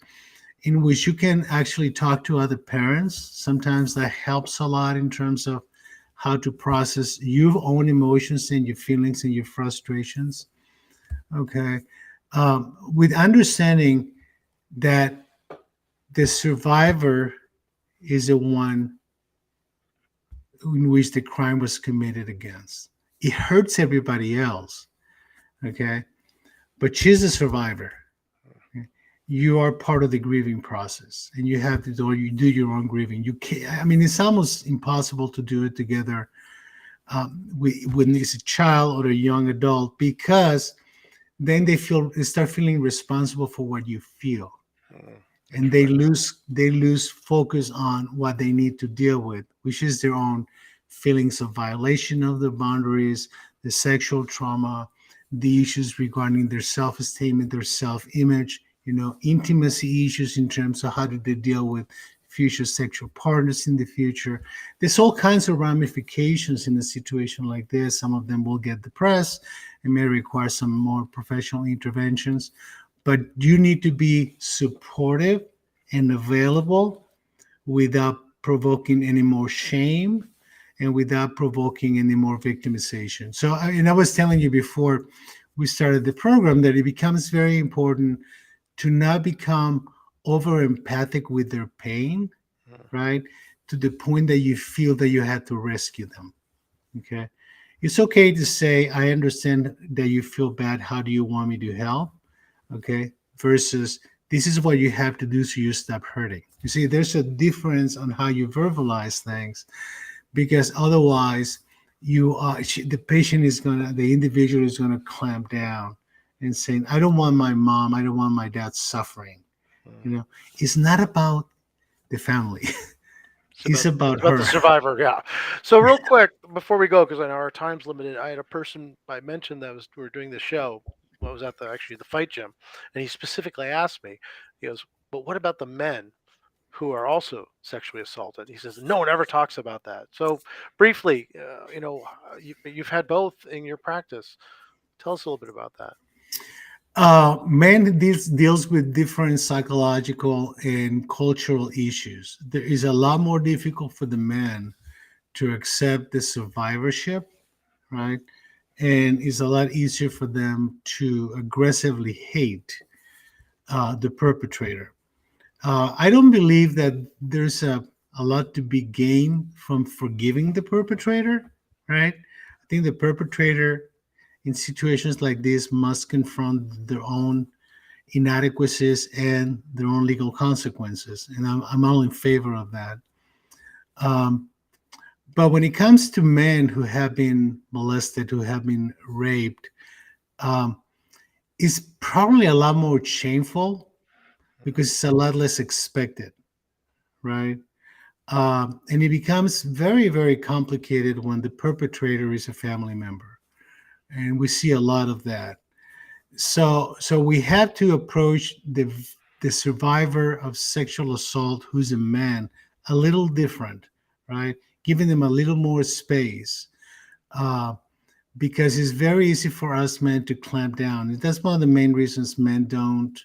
in which you can actually talk to other parents. Sometimes that helps a lot in terms of how to process your own emotions and your feelings and your frustrations. Okay. With understanding that the survivor is the one in which the crime was committed against. It hurts everybody else. Okay. But she's a survivor. Okay? You are part of the grieving process and you have to do, you do your own grieving. You can't, I mean, it's almost impossible to do it together when it's a child or a young adult because then they start feeling responsible for what you feel, Hmm, and they interesting. lose focus on what they need to deal with, which is their own feelings of violation of the boundaries, the sexual trauma, the issues regarding their self-esteem and their self-image, intimacy issues in terms of how do they deal with future sexual partners in the future. There's all kinds of ramifications in a situation like this. Some of them will get depressed and may require some more professional interventions, but you need to be supportive and available without provoking any more shame and without provoking any more victimization. So, and I was telling you before we started the program that it becomes very important to not become over empathic with their pain, Mm, right? To the point that you feel that you had to rescue them. Okay. It's okay to say, I understand that you feel bad. How do you want me to help? Okay. Versus, this is what you have to do so you stop hurting. You see, there's a difference on how you verbalize things, because otherwise, the patient is gonna, the individual is gonna clamp down and saying, I don't want my mom, I don't want my dad suffering. You mm. know, it's not about the family. It's It's about about the her. survivor, yeah. So real quick before we go, because I know our time's limited, I had a person I mentioned that was we were doing the show. What was at the actually the fight gym, and he specifically asked me. He goes, "But what about the men who are also sexually assaulted?" He says, "No one ever talks about that." So briefly, you've had both in your practice. Tell us a little bit about that. Men deals with different psychological and cultural issues. There is a lot more difficult for the men to accept the survivorship, right? And it's a lot easier for them to aggressively hate the perpetrator. I don't believe that there's a lot to be gained from forgiving the perpetrator, right? I think the perpetrator in situations like this must confront their own inadequacies and their own legal consequences. And I'm all in favor of that. Um, but when it comes to men who have been molested, who have been raped, um, it's probably a lot more shameful because it's a lot less expected, right? And it becomes very, very complicated when the perpetrator is a family member. And we see a lot of that. So we have to approach the survivor of sexual assault who's a man a little different, right? Giving them a little more space, uh, because it's very easy for us men to clamp down. That's one of the main reasons men don't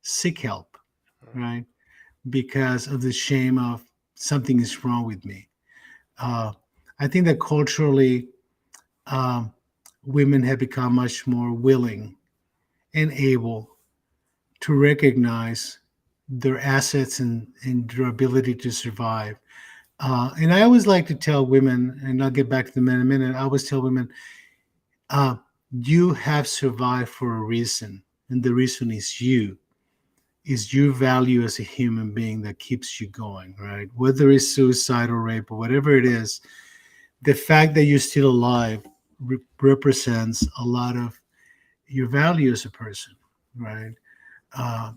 seek help, right? Because of the shame of something is wrong with me. uh, I think that culturally, um, women have become much more willing and able to recognize their assets and their ability to survive. And I always like to tell women, and I'll get back to the men in a minute. I always tell women, uh, you have survived for a reason, and the reason is your value as a human being that keeps you going, right? Whether it's suicide or rape or whatever it is, the fact that you're still alive represents a lot of your value as a person, right? Uh,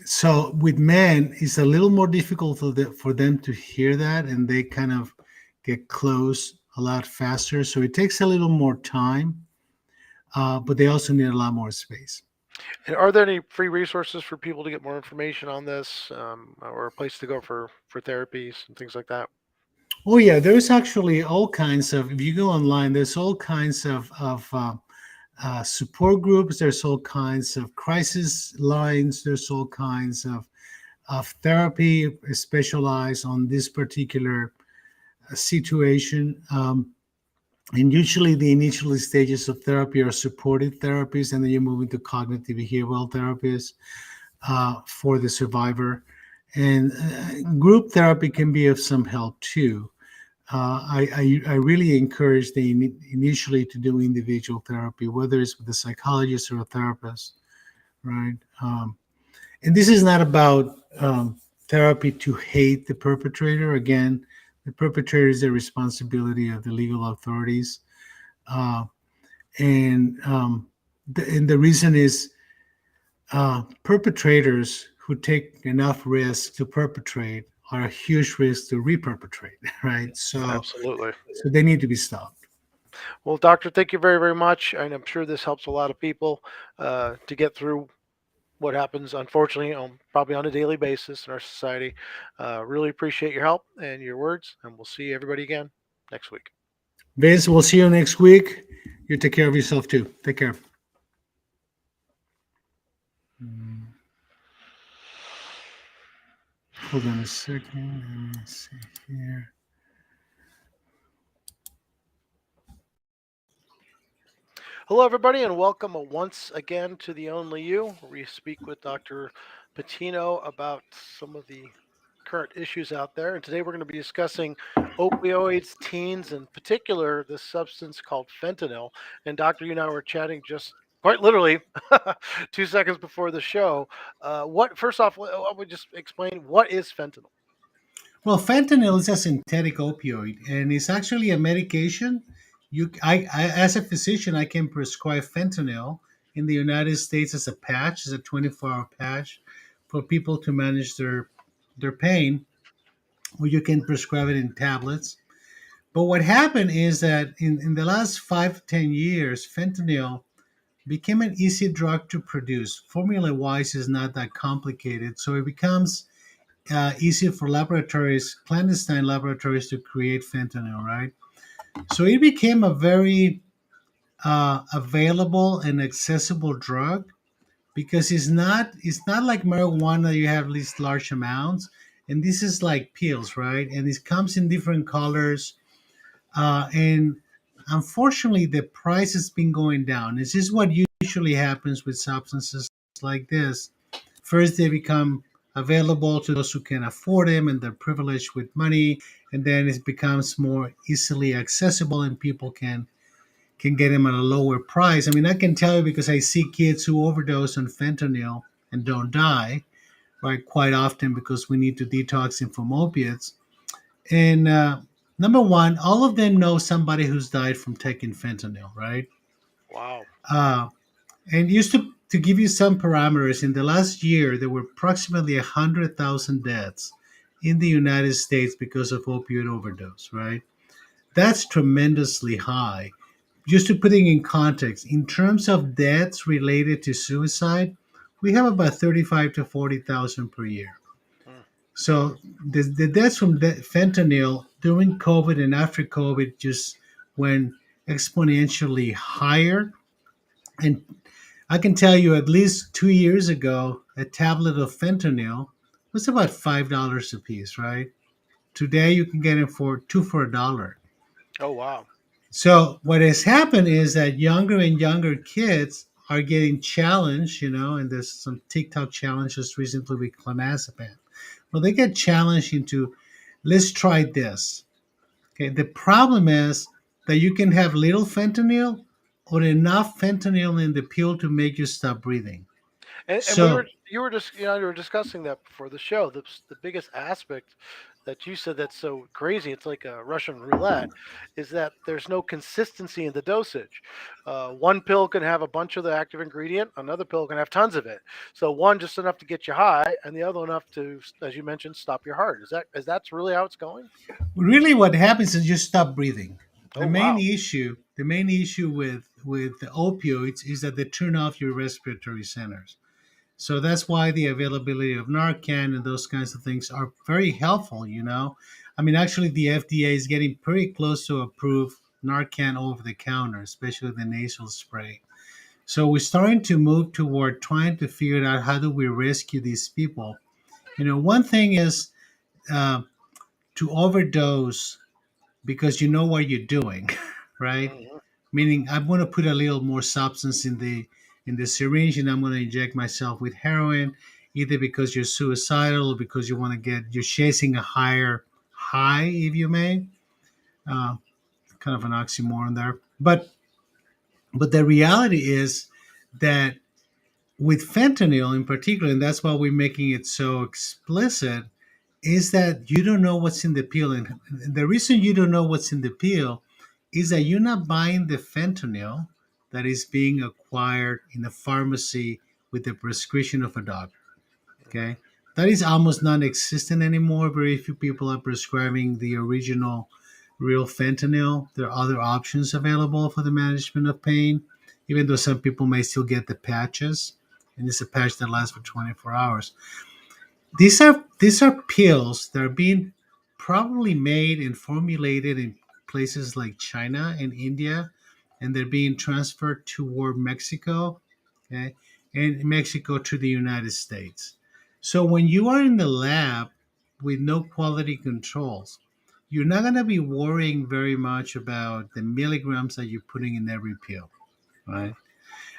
so with men, it's a little more difficult for them to hear that, and they kind of get close a lot faster. So it takes a little more time, but they also need a lot more space. And are there any free resources for people to get more information on this, or a place to go for therapies and things like that? Oh yeah, there's actually all kinds of. If you go online, there's all kinds of support groups. There's all kinds of crisis lines. There's all kinds of therapy specialized on this particular situation. And usually, the initial stages of therapy are supported therapies, and then you move into cognitive behavioral therapies for the survivor. And group therapy can be of some help too. I really encourage initially to do individual therapy, whether it's with a psychologist or a therapist, right? And this is not about therapy to hate the perpetrator. Again, the perpetrator is the responsibility of the legal authorities, uh, and the reason is perpetrators who take enough risk to perpetrate are a huge risk to reperpetrate, right? Absolutely. So they need to be stopped. Well, doctor, thank you very, very much, and I'm sure this helps a lot of people to get through what happens, unfortunately, probably on a daily basis in our society. Really appreciate your help and your words, and we'll see everybody again next week. Vince, we'll see you next week. You take care of yourself too. Take care. Hold on a second. Let me see here. Hello, everybody, and welcome once again to the Only You. We speak with Dr. Patino about some of the current issues out there. And today we're going to be discussing opioids, teens, in particular, this substance called fentanyl. And Doctor, you and I were chatting just quite literally 2 seconds before the show. What first off, I would just explain what is fentanyl. Well, fentanyl is a synthetic opioid, and it's actually a medication. As a physician, I can prescribe fentanyl in the United States as a patch, as a 24-hour patch, for people to manage their pain, or you can prescribe it in tablets. But what happened is that in the last 5 to 10 years, fentanyl became an easy drug to produce. Formula wise is not that complicated, so it becomes easy for laboratories, clandestine laboratories, to create fentanyl, right? So it became a very available and accessible drug because it's not like marijuana. You have these large amounts, and this is like pills, right? And it comes in different colors, and unfortunately, the price has been going down. This is what usually happens with substances like this. First, they become available to those who can afford them and they're privileged with money, and then it becomes more easily accessible, and people can get them at a lower price. I mean, I can tell you because I see kids who overdose on fentanyl and don't die, right? Quite often because we need to detox them from opiates. And number one, all of them know somebody who's died from taking fentanyl, right? Wow. Uh, and used to give you some parameters, in the last year, there were approximately 100,000 deaths in the United States because of opioid overdose, right? That's tremendously high. Just to put it in context, in terms of deaths related to suicide, we have about 35 to 40,000 per year. Mm. So the deaths from fentanyl during COVID and after COVID just went exponentially higher. And I can tell you, at least 2 years ago, a tablet of fentanyl was about $5 a piece, right? Today you can get it for two for a dollar. Oh wow. So what has happened is that younger and younger kids are getting challenged, and there's some TikTok challenges recently with clonazepam. Well, they get challenged into, let's try this. Okay, the problem is that you can have little fentanyl or enough fentanyl in the pill to make you stop breathing. And we were So you were just you were discussing that before the show. The biggest aspect that you said that's so crazy, it's like a Russian roulette, is that there's no consistency in the dosage. One pill can have a bunch of the active ingredient, another pill can have tons of it. So one just enough to get you high, and the other enough to, as you mentioned, stop your heart. That's really how it's going? really what happens is you stop breathing. Oh wow. The main issue with the opioids is that they turn off your respiratory centers. So that's why the availability of Narcan and those kinds of things are very helpful. I mean, actually, the FDA is getting pretty close to approve Narcan over the counter, especially the nasal spray. So we're starting to move toward trying to figure out how do we rescue these people. One thing is uh, to overdose because you know what you're doing, right? Mhm. Meaning, I'm going to put a little more substance in the syringe, and I'm going to inject myself with heroin, either because you're suicidal or because you're chasing a higher high, if you may. Uh, Kind of an oxymoron there, but the reality is that with fentanyl in particular, and that's why we're making it so explicit, is that you don't know what's in the pill. And the reason you don't know what's in the pill is that you're not buying the fentanyl that is being acquired in a pharmacy with the prescription of a doctor. Okay. That is almost non existent anymore. Very few people are prescribing the original real fentanyl. There are other options available for the management of pain, even though some people may still get the patches. And it's a patch that lasts for 24 hours. These are pills that are being probably made and formulated in places like China and India, and they're being transferred toward Mexico, okay, and Mexico to the United States. So when you are in the lab with no quality controls, you're not going to be worrying very much about the milligrams that you're putting in every pill, Mm. right?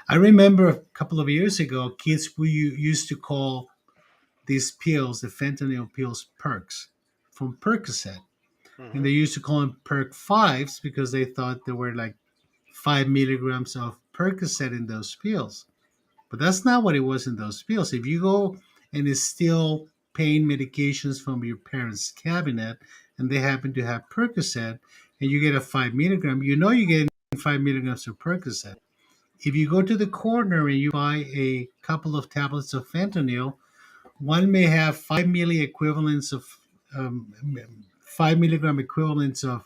I remember a couple of years ago, kids we used to call these pills, the fentanyl pills, perks from Percocet, and Hmm. they used to call them Perk Fives because they thought there were like 5 milligrams of Percocet in those pills. But that's not what it was in those pills. If you go and steal pain medications from your parents' cabinet and they happen to have Percocet and you get a 5 milligram, you know you're getting 5 milligrams of Percocet. If you go to the corner and you buy a couple of tablets of fentanyl, one may have 5 milli equivalents of um, 5 milligram equivalents of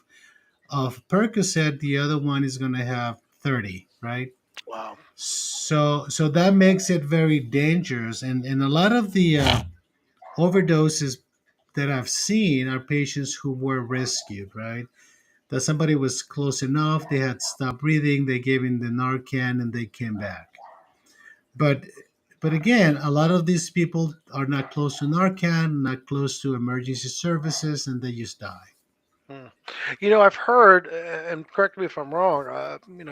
Percocet. The other one is going to have 30, right? Wow. So that makes it very dangerous, and a lot of the overdoses that I've seen are patients who were rescued, right? That somebody was close enough, they had stopped breathing, they gave him the Narcan, and they came back. But but again, a lot of these people are not close to Narcan, not close to emergency services, and they just die. Mm. I've heard, and correct me if I'm wrong.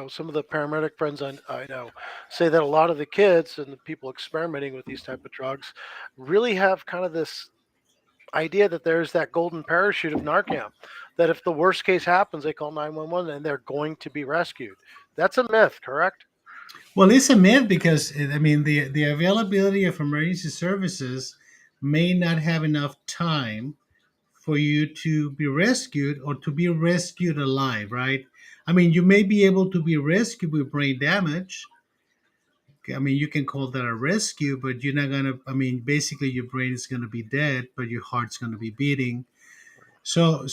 Some of the paramedic friends I know say that a lot of the kids and the people experimenting with these type of drugs really have kind of this idea that there's that golden parachute of Narcan, that if the worst case happens, they call 911 and they're going to be rescued. That's a myth, correct? Well, it's a myth because I mean the availability of emergency services may not have enough time for you to be rescued or to be rescued alive, right? I mean, you may be able to be rescued with brain damage. I mean, you can call that a rescue, but you're not gonna. I mean, basically, your brain is gonna be dead, but your heart's gonna be beating. So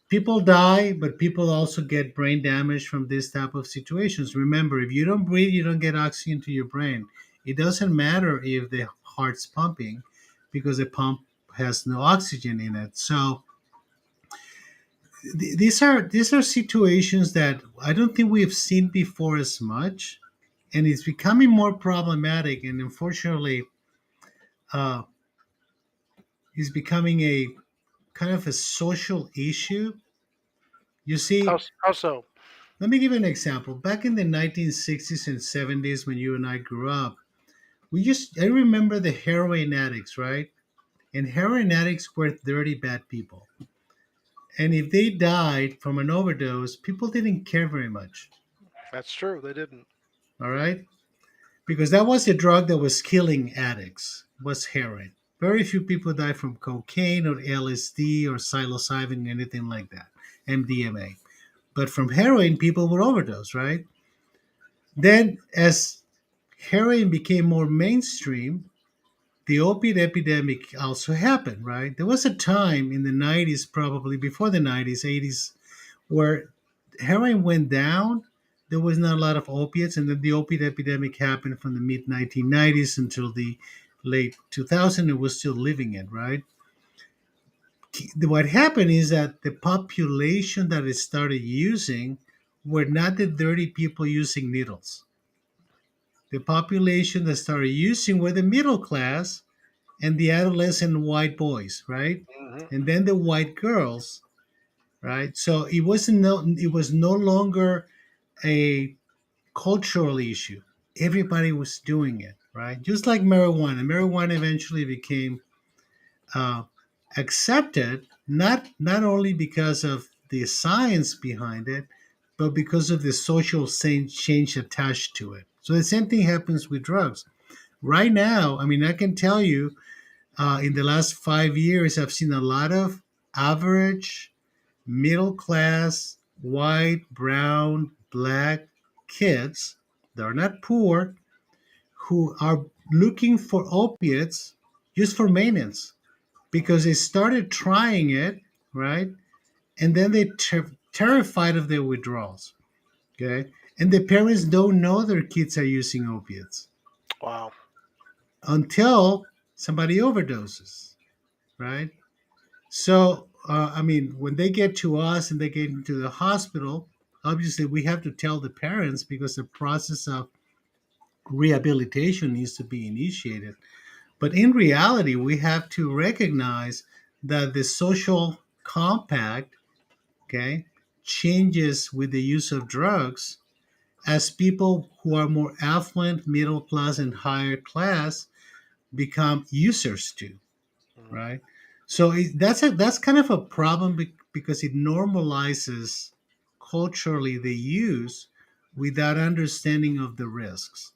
people die, but people also get brain damage from this type of situations. Remember, if you don't breathe, you don't get oxygen to your brain. It doesn't matter if the heart's pumping, because the pump has no oxygen in it. So these are situations that I don't think we have seen before as much, and it's becoming more problematic. And unfortunately, uh, it's becoming a kind of a social issue. You How, see, how so? let me give you an example. Back in the 1960s and 70s, when you and I grew up, I remember the heroin addicts, right? And heroin addicts were dirty, bad people. And if they died from an overdose, people didn't care very much, That's true. They didn't. all right? Because that was the drug that was killing addicts, was heroin. Very few people died from cocaine or LSD or psilocybin, anything like that, MDMA. But from heroin, people would overdose, right? Then, as heroin became more mainstream, the opiate epidemic also happened, right? There was a time in the 90s, probably before the 90s, 80s, where heroin went down. There was not a lot of opiates, and then the opiate epidemic happened from the mid 1990s until the late 2000s. It was still living it, right? What happened is that the population that it started using were not the dirty people using needles. The population that started using were the middle class and the adolescent white boys, right? Hmm. And then the white girls, right? So it was no longer a cultural issue. Everybody was doing it, right? Just like marijuana. Marijuana eventually became uh, accepted, not only because of the science behind it, but because of the social change attached to it. So the same thing happens with drugs. Right now, I mean, I can tell you, in the last 5 years, I've seen a lot of average, middle class, white, brown, black kids that are not poor who are looking for opiates just for maintenance because they started trying it, right? And then they terrified of their withdrawals, okay? And the parents don't know their kids are using opiates Wow. until somebody overdoses, right? So, I mean, when they get to us and they get into the hospital, obviously we have to tell the parents because the process of rehabilitation needs to be initiated. But in reality, we have to recognize that the social compact, okay, changes with the use of drugs as people who are more affluent, middle class, and higher class become users too, Mhm. right? So that's kind of a problem because it normalizes culturally the use without understanding of the risks.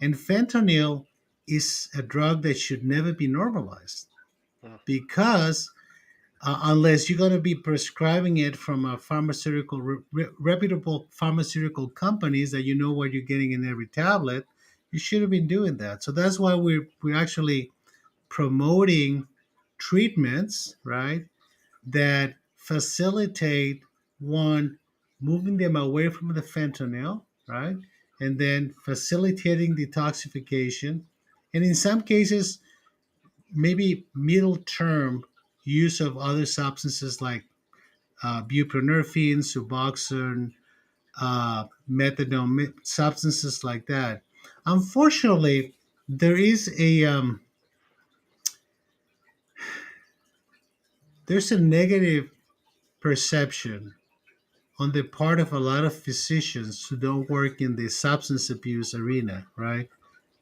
And fentanyl is a drug that should never be normalized Mhm. because unless you're going to be prescribing it from a reputable pharmaceutical companies that you know what you're getting in every tablet, you should have been doing that. So that's why we're actually promoting treatments, right, that facilitate one moving them away from the fentanyl, right, and then facilitating detoxification, and in some cases maybe middle term use of other substances like buprenorphine, Suboxone, methadone, substances like that. Unfortunately, there is there's a negative perception on the part of a lot of physicians who don't work in the substance abuse arena, right?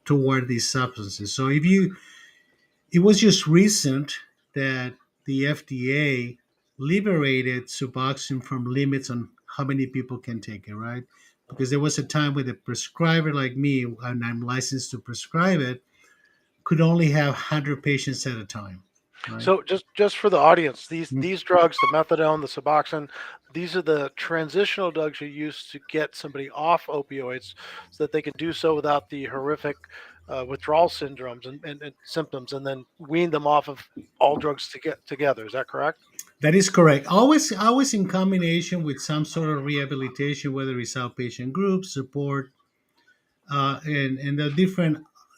Toward these substances. So it was just recent that the FDA liberated Suboxone from limits on how many people can take it, right? Because there was a time where the prescriber like me, and I'm licensed to prescribe it, could only have 100 patients at a time, right? So just for the audience, Mm. these drugs, the methadone, the Suboxone, these are the transitional drugs you use to get somebody off opioids, so that they can do so without the horrific withdrawal syndromes and symptoms, and then wean them off of all drugs to get together. Is that correct? That is correct. Always in combination with some sort of rehabilitation, whether it's outpatient groups, support, and the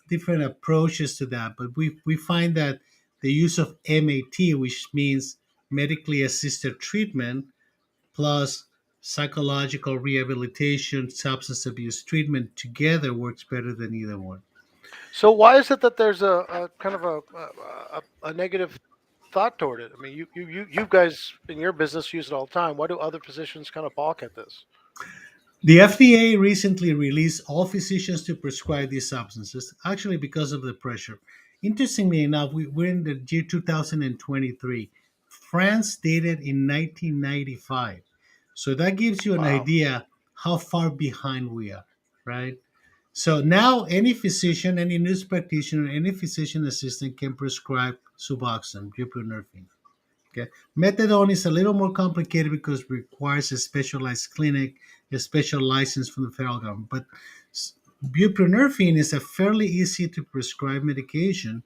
different approaches to that. But we find that the use of MAT, which means medically assisted treatment, plus psychological rehabilitation, substance abuse treatment together works better than either one. So why is it that there's a kind of a negative thought toward it? I mean, you guys in your business use it all the time. Why do other physicians kind of balk at this? The FDA recently released all physicians to prescribe these substances, actually because of the pressure. Interestingly enough, we're in the year 2023. France did it in 1995. So that gives you an Wow. idea how far behind we are, right? So now any physician, any nurse practitioner, any physician assistant can prescribe Suboxone, buprenorphine. Okay. Methadone is a little more complicated because it requires a specialized clinic, a special license from the federal government. But buprenorphine is a fairly easy to prescribe medication.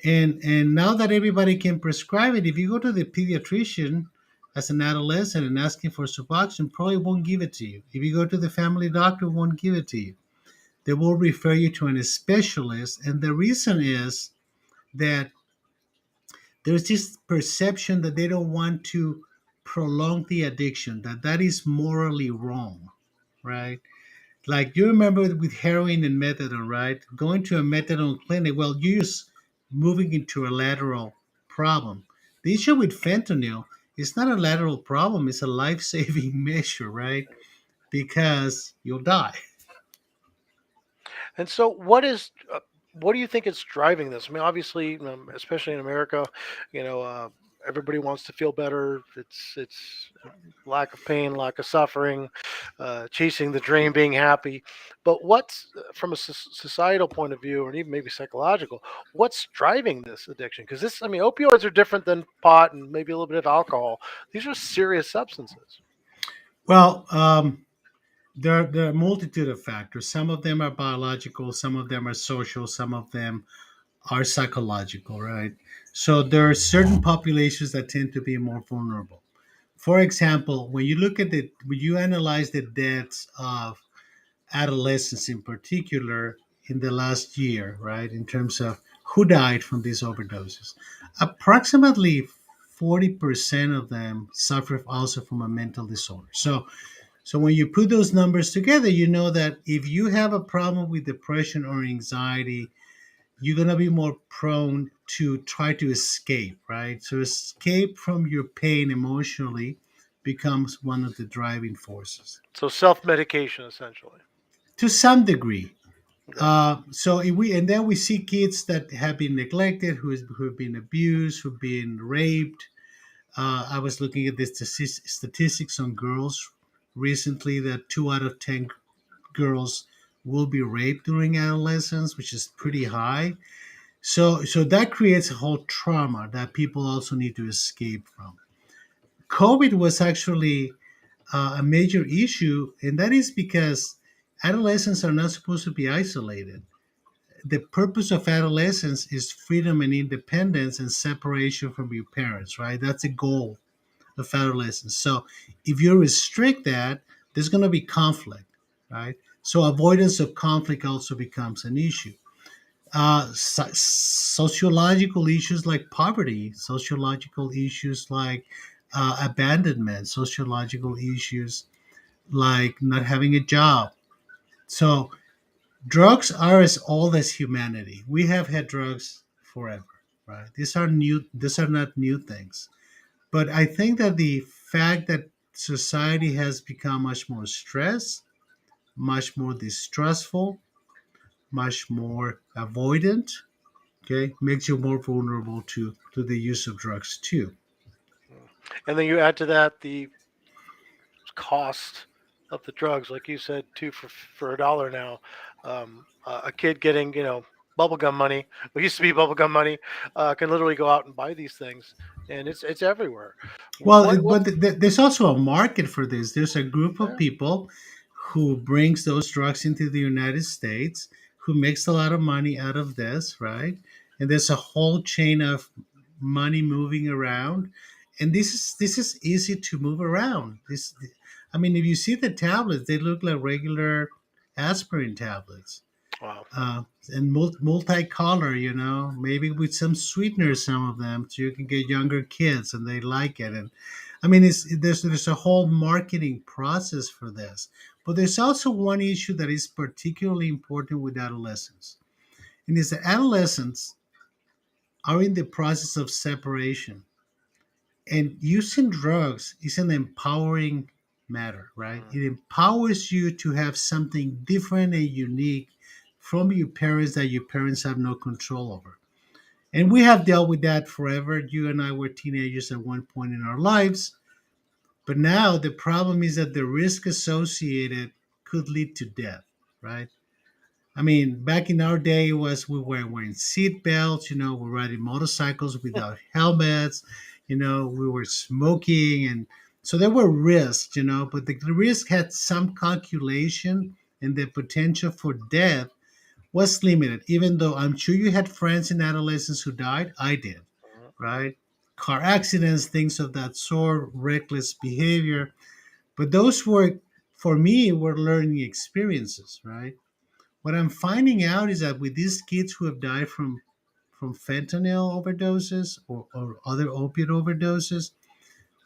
And now that everybody can prescribe it, if you go to the pediatrician as an adolescent and asking for Suboxone, probably won't give it to you. If you go to the family doctor, won't give it to you. They will refer you to a specialist. And the reason is that there's this perception that they don't want to prolong the addiction, that is morally wrong, right? Like you remember with heroin and methadone, right? Going to a methadone clinic, well, you're just moving into a lateral problem. The issue with fentanyl is not a lateral problem, it's a life-saving measure, right? Because you'll die. And so, what do you think is driving this? I mean, obviously, especially in America, you know, everybody wants to feel better. It's lack of pain, lack of suffering, chasing the dream, being happy. But what's from a societal point of view, or even maybe psychological, what's driving this addiction? Because I mean, opioids are different than pot and maybe a little bit of alcohol. These are serious substances. Well, there are a multitude of factors. Some of them are biological, some of them are social, some of them are psychological, right? So there are certain populations that tend to be more vulnerable. For example, when you analyze the deaths of adolescents in particular in the last year, right, in terms of who died from these overdoses, approximately 40% of them suffer also from a mental disorder. So when you put those numbers together, you know that if you have a problem with depression or anxiety, you're going to be more prone to try to escape, right? So escape from your pain emotionally becomes one of the driving forces So self medication, essentially. to some degree. Yep. So if we and then we see kids that have been neglected, who have been abused, who've been raped. I was looking at the statistics on girls recently that 2 out of 10 girls will be raped during adolescence, which is pretty Jeez. high. So that creates a whole trauma that people also need to escape from. COVID was actually a major issue, and that is because adolescents are not supposed to be isolated. The purpose of adolescence is freedom and independence and separation from your parents, right? That's a goal of adolescence. So if you restrict that, there's going to be conflict, right? So avoidance of conflict also becomes an issue. Sociological issues like poverty, sociological issues like abandonment, sociological issues like not having a job. So drugs are as old as humanity. We have had drugs forever, right? These are new. These are not new things. But I think that the fact that society has become much more stressed, much more distrustful, much more avoidant, okay, makes you more vulnerable to the use of drugs too. Mm. And then you add to that the cost of the drugs, like you said, two for $1 now. A kid getting bubblegum money, what used to be bubblegum money, can literally go out and buy these things, and it's everywhere. Well, What? there's also a market for this. There's a group of Yeah. people who brings those drugs into the United States, who makes a lot of money out of this, right? And there's a whole chain of money moving around, and this is easy to move around. I mean, if you see the tablets, they look like regular aspirin tablets, Wow. and multicolor, maybe with some sweeteners, some of them, so you can get younger kids and they like it. And I mean, there's a whole marketing process for this, but there's also one issue that is particularly important with adolescents, and is that adolescents are in the process of separation, and using drugs is an empowering matter, right? Mm. It empowers you to have something different and unique from your parents that your parents have no control over. And we have dealt with that forever. You and I were teenagers at one point in our lives, but now the problem is that the risk associated could lead to death, right? I mean, back in our day, it was we were wearing seat belts, we're riding motorcycles without helmets, we were smoking, and so there were risks, but the risk had some calculation, and the potential for death was limited. Even though I'm sure you had friends in adolescence who died, I did, Mm. right? Car accidents, things of that sort, reckless behavior, but those were, for me, were learning experiences, right? What I'm finding out is that with these kids who have died from fentanyl overdoses or other opiate overdoses,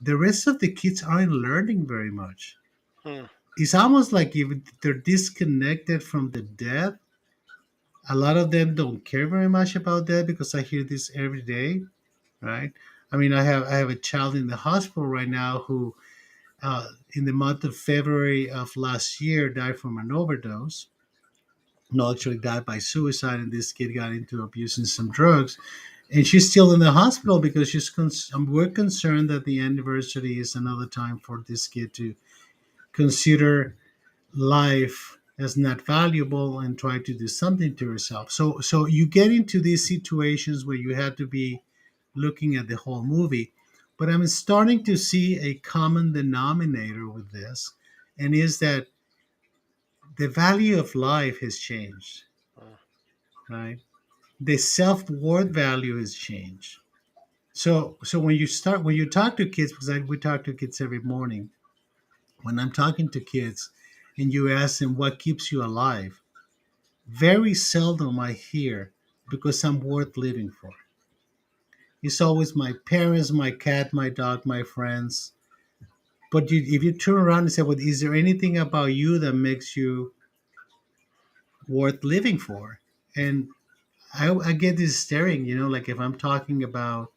the rest of the kids aren't learning very much. Mm. It's almost like if they're disconnected from the death. A lot of them don't care very much about that because I hear this every day, right? I mean, I have a child in the hospital right now who, in the month of February of last year, died from an overdose. No, actually died by suicide, and this kid got into abusing some drugs, and she's still in the hospital because we're concerned that the anniversary is another time for this kid to consider life as not valuable and try to do something to herself. So you get into these situations where you have to be looking at the whole movie. But I'm starting to see a common denominator with this, and is that the value of life has changed, Mm. right? The self-worth value has changed. So when you talk to kids, because we talk to kids every morning, when I'm talking to kids and you ask them what keeps you alive, very seldom I hear because I'm worth living for. It's always my parents, my cat, my dog, my friends. But if you turn around and say, well, is there anything about you that makes you worth living for? And I get this staring, like if I'm talking about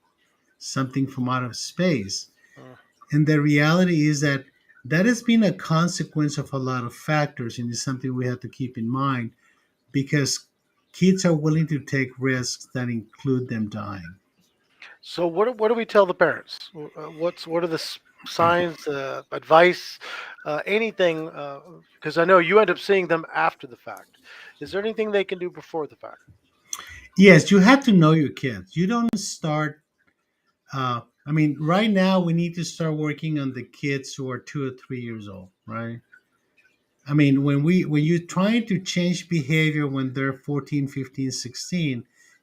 something from out of space. Mm. And the reality is that that has been a consequence of a lot of factors, and it's something we have to keep in mind because kids are willing to take risks that include them dying. So what do we tell the parents? What are the signs, advice, anything? Because I know you end up seeing them after the fact. Is there anything they can do before the fact? Yes, you have to know your kids. You don't start. I mean, right now we need to start working on the kids who are 2 or 3 years old, right? I mean, when you're trying to change behavior when they're 14, 15, 16,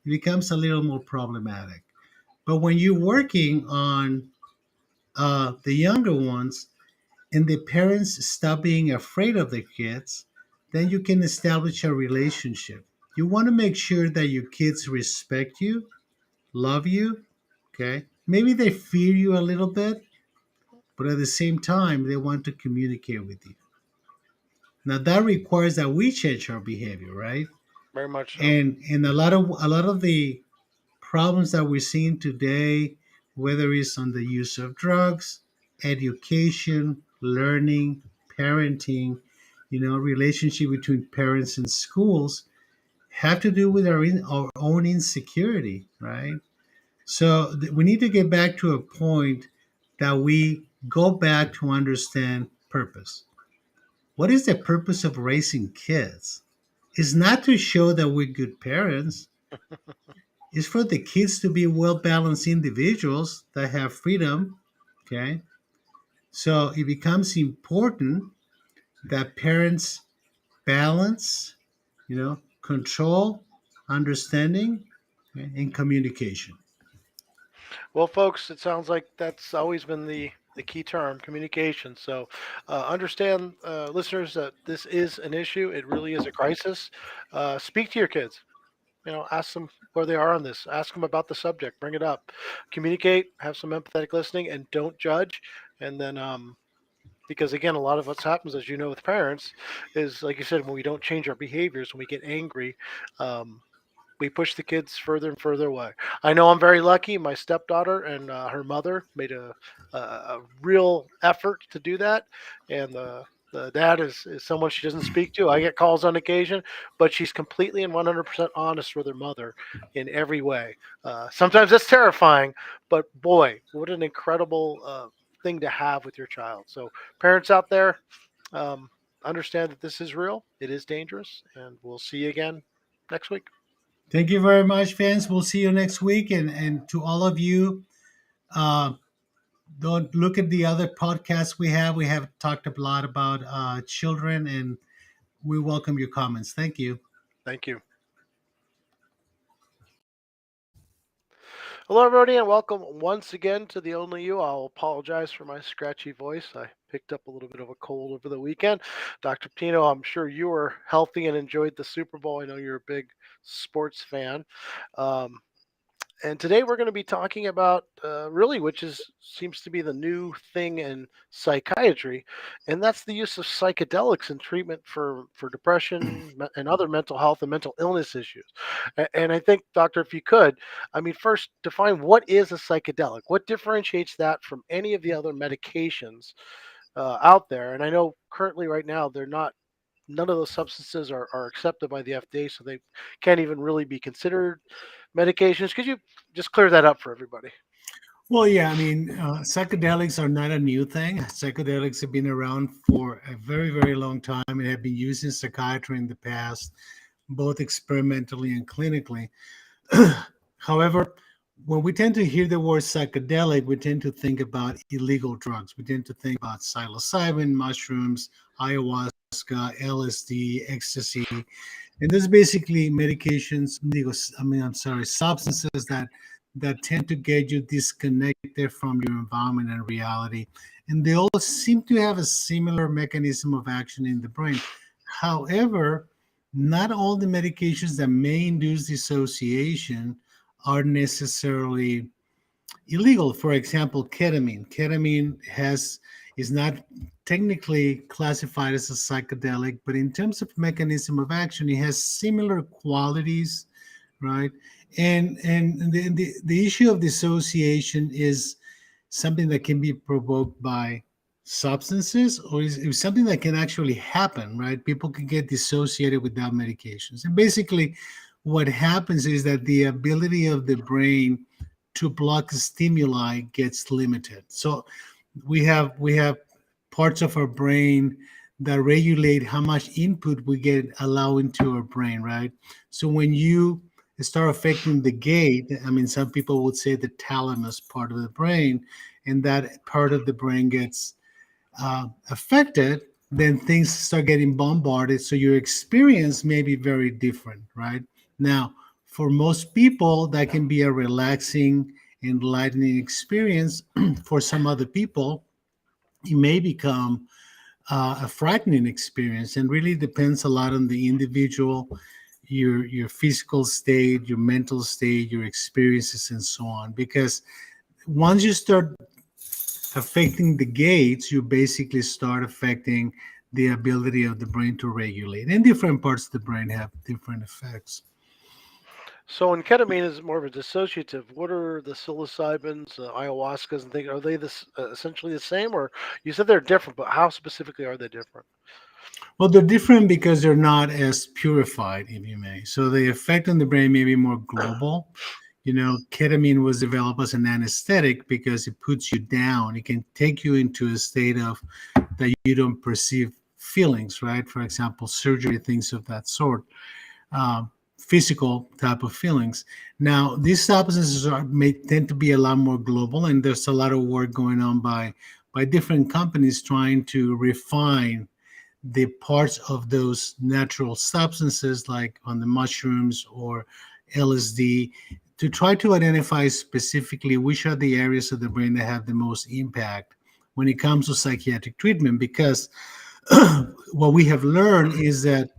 it becomes a little more problematic. But when you're working on the younger ones and the parents stop being afraid of their kids, then you can establish a relationship. You want to make sure that your kids respect you, love you, okay? Maybe they fear you a little bit, but at the same time, they want to communicate with you. Now that requires that we change our behavior, right? Very much so. And a lot of the problems that we're seeing today, whether it's on the use of drugs, education, learning, parenting, relationship between parents and schools, have to do with our own insecurity, right? So we need to get back to a point that we go back to understand purpose. What is the purpose of raising kids? It's not to show that we're good parents. It's for the kids to be well balanced individuals that have freedom. Okay. So it becomes important that parents balance, control, understanding, okay, and communication. Well, folks, it sounds like that's always been the key term, communication. So understand, listeners, that this is an issue. It really is a crisis. Speak to your kids. Ask them where they are on this. Ask them about the subject. Bring it up. Communicate. Have some empathetic listening, and don't judge. And then, because again, a lot of what happens, as you know, with parents, is like you said, when we don't change our behaviors, when we get angry, um, we push the kids further and further away. I know I'm very lucky. My stepdaughter and her mother made a real effort to do that, and the dad is someone she doesn't speak to. I get calls on occasion, but she's completely and 100% honest with her mother in every way. Sometimes that's terrifying, but boy, what an incredible thing to have with your child. So, parents out there, um, understand that this is real. It is dangerous, and we'll see you again next week. Thank you very much, fans. We'll see you next week. And to all of you, uh, don't look at the other podcasts we have. We have talked a lot about children, and we welcome your comments. Thank you. Thank you. Hello, everybody, and welcome once again to the Only You. I'll apologize for my scratchy voice. I picked up a little bit of a cold over the weekend. Dr. Pino, I'm sure you were healthy and enjoyed the Super Bowl. I know you're a big sports fan. Um, and today we're going to be talking about really, which is seems to be the new thing in psychiatry, and that's the use of psychedelics in treatment for depression and other mental health and mental illness issues. And I think, doctor, if you could, I mean, first define what is a psychedelic. What differentiates that from any of the other medications out there? And I know currently, right now, they're not. None of those substances are accepted by the FDA, so they can't even really be considered medications. Could you just clear that up for everybody? Well, yeah, I mean, psychedelics are not a new thing. Psychedelics have been around for a very, very long time and have been used in psychiatry in the past, both experimentally and clinically. However, when we tend to hear the word psychedelic, we tend to think about illegal drugs. We tend to think about psilocybin, mushrooms, ayahuasca, LSD, ecstasy, and there's basically medications. I'm sorry, substances that tend to get you disconnected from your environment and reality, and they all seem to have a similar mechanism of action in the brain. However, not all the medications that may induce dissociation are necessarily illegal. For example, ketamine. Ketamine has is not technically classified as a psychedelic, but in terms of mechanism of action, it has similar qualities, right? And the issue of dissociation is something that can be provoked by substances, or is it something that can actually happen, right? People can get dissociated without medications. And basically, what happens is that the ability of the brain to block stimuli gets limited. So we have parts of our brain that regulate how much input we get allow into our brain, right? So when you start affecting the gate, I mean, some people would say the thalamus part of the brain, and that part of the brain gets affected, then things start getting bombarded. So your experience may be very different, right? Now, for most people, that can be a relaxing, enlightening experience. For some other people, it may become a frightening experience, and really depends a lot on the individual, your physical state, your mental state, your experiences, and so on. Because once you start affecting the gates, you basically start affecting the ability of the brain to regulate. And different parts of the brain have different effects. So when ketamine is more of a dissociative, what are the psilocybins, ayahuascas, and things? Are they this essentially the same, or you said they're different? But how specifically are they different? Well, they're different because they're not as purified, if you may. So the effect on the brain may be more global. You know, ketamine was developed as an anesthetic because it puts you down. It can take you into a state of that you don't perceive feelings, right? For example, surgery, things of that sort, physical type of feelings. Now, these substances may tend to be a lot more global, and there's a lot of work going on by different companies trying to refine the parts of those natural substances, like on the mushrooms or LSD, to try to identify specifically which are the areas of the brain that have the most impact when it comes to psychiatric treatment. Because what we have learned is that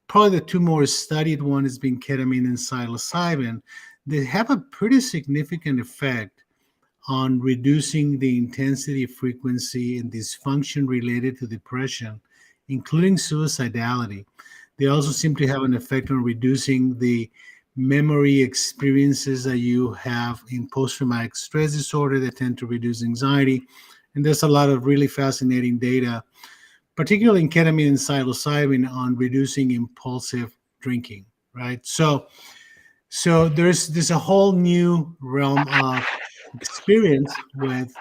probably the two more studied one has been ketamine and psilocybin. They have a pretty significant effect on reducing the intensity, frequency, and dysfunction related to depression, including suicidality. They also seem to have an effect on reducing the memory experiences that you have in post traumatic stress disorder that tend to reduce anxiety. And there's a lot of really fascinating data, particularly in ketamine and psilocybin, on reducing impulsive drinking, right? So there's a whole new realm of experience with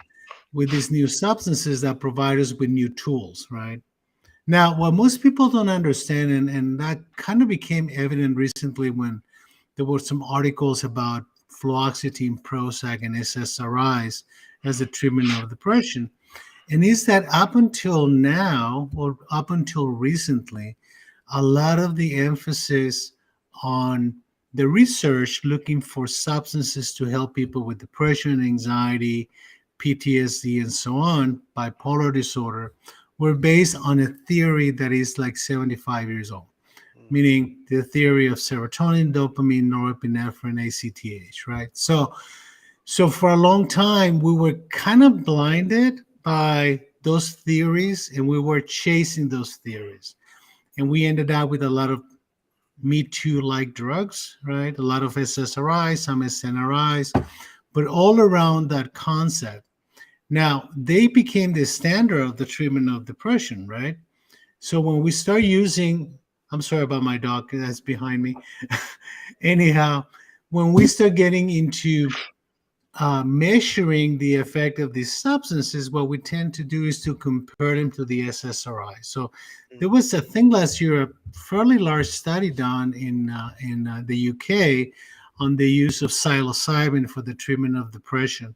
these new substances that provide us with new tools, right? Now, what most people don't understand, and that kind of became evident recently when there were some articles about fluoxetine, Prozac, and SSRIs as a treatment of depression, and is that up until now, or up until recently, a lot of the emphasis on the research looking for substances to help people with depression, anxiety, PTSD, and so on, bipolar disorder, were based on a theory that is like 75 years old, Mm. meaning the theory of serotonin, dopamine, norepinephrine, ACTH, right? So for a long time, we were kind of blinded by those theories, and we were chasing those theories. And we ended up with a lot of Me Too like drugs, right? A lot of SSRIs, some SNRIs, but all around that concept. Now, they became the standard of the treatment of depression, right? So when we start using, I'm sorry about my dog that's behind me. Anyhow, when we start getting into measuring the effect of these substances, what we tend to do is to compare them to the SSRI. So there Mm. was a thing last year, a fairly large study done in the UK on the use of psilocybin for the treatment of depression.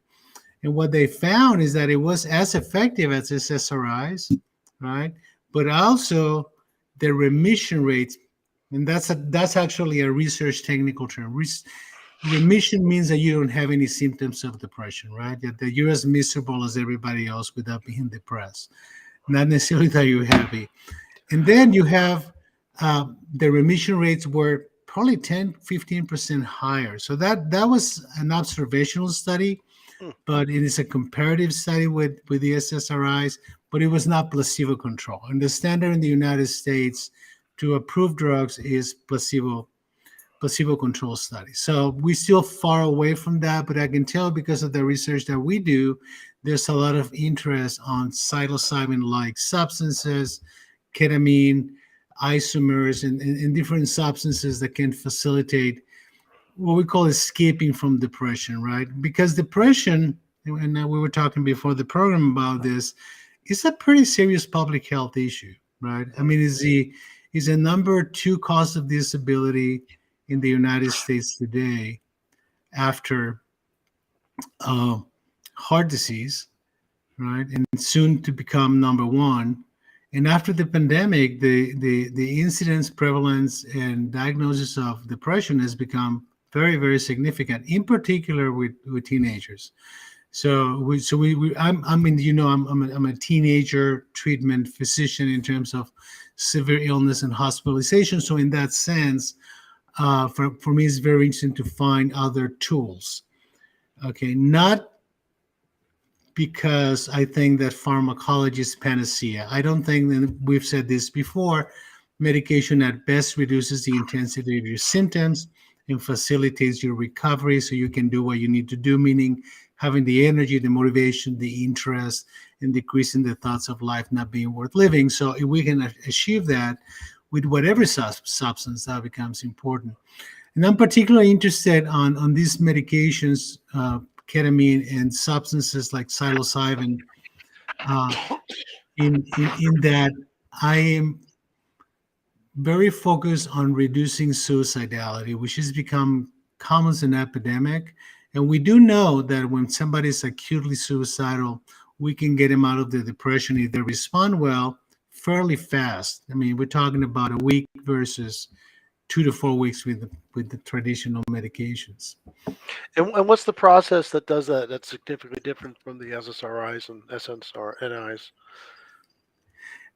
And what they found is that it was as effective as SSRIs, right? But also the remission rates, and that's actually a research technical term. Remission means that you don't have any symptoms of depression, right? That you're as miserable as everybody else without being depressed. Not necessarily that you're happy. And then you have the remission rates were probably 10, 15% higher. So that was an observational study, Mm. but it is a comparative study with the SSRIs, but it was not placebo control. And the standard in the United States to approve drugs is placebo placebo-controlled study. So we're still far away from that, but I can tell because of the research that we do, there's a lot of interest on psilocybin-like substances, ketamine, isomers, and different substances that can facilitate what we call escaping from depression, right? Because depression, and we were talking before the program about this, is a pretty serious public health issue, right? I mean, is a number two cause of disability in the United States today after uh, heart disease, right? And soon to become number one. And after the pandemic, the incidence, prevalence, and diagnosis of depression has become very, very significant, in particular with teenagers. I mean, I'm a teenager treatment physician in terms of severe illness and hospitalization. So in that sense, for me, it's very interesting to find other tools. Okay, not because I think that pharmacology is panacea. I don't think that we've said this before. Medication at best reduces the intensity of your symptoms and facilitates your recovery so you can do what you need to do, meaning having the energy, the motivation, the interest, and decreasing the thoughts of life not being worth living. So if we can achieve that with whatever substance, that becomes important. And I'm particularly interested on these medications, ketamine and substances like psilocybin, uh, in that I am very focused on reducing suicidality, which has become common as an epidemic. And we do know that when somebody is acutely suicidal, we can get them out of the depression if they respond well fairly fast. I mean, we're talking about a week versus 2 to 4 weeks with the traditional medications. And what's the process that does that? That's significantly different from the SSRIs and SNRIs.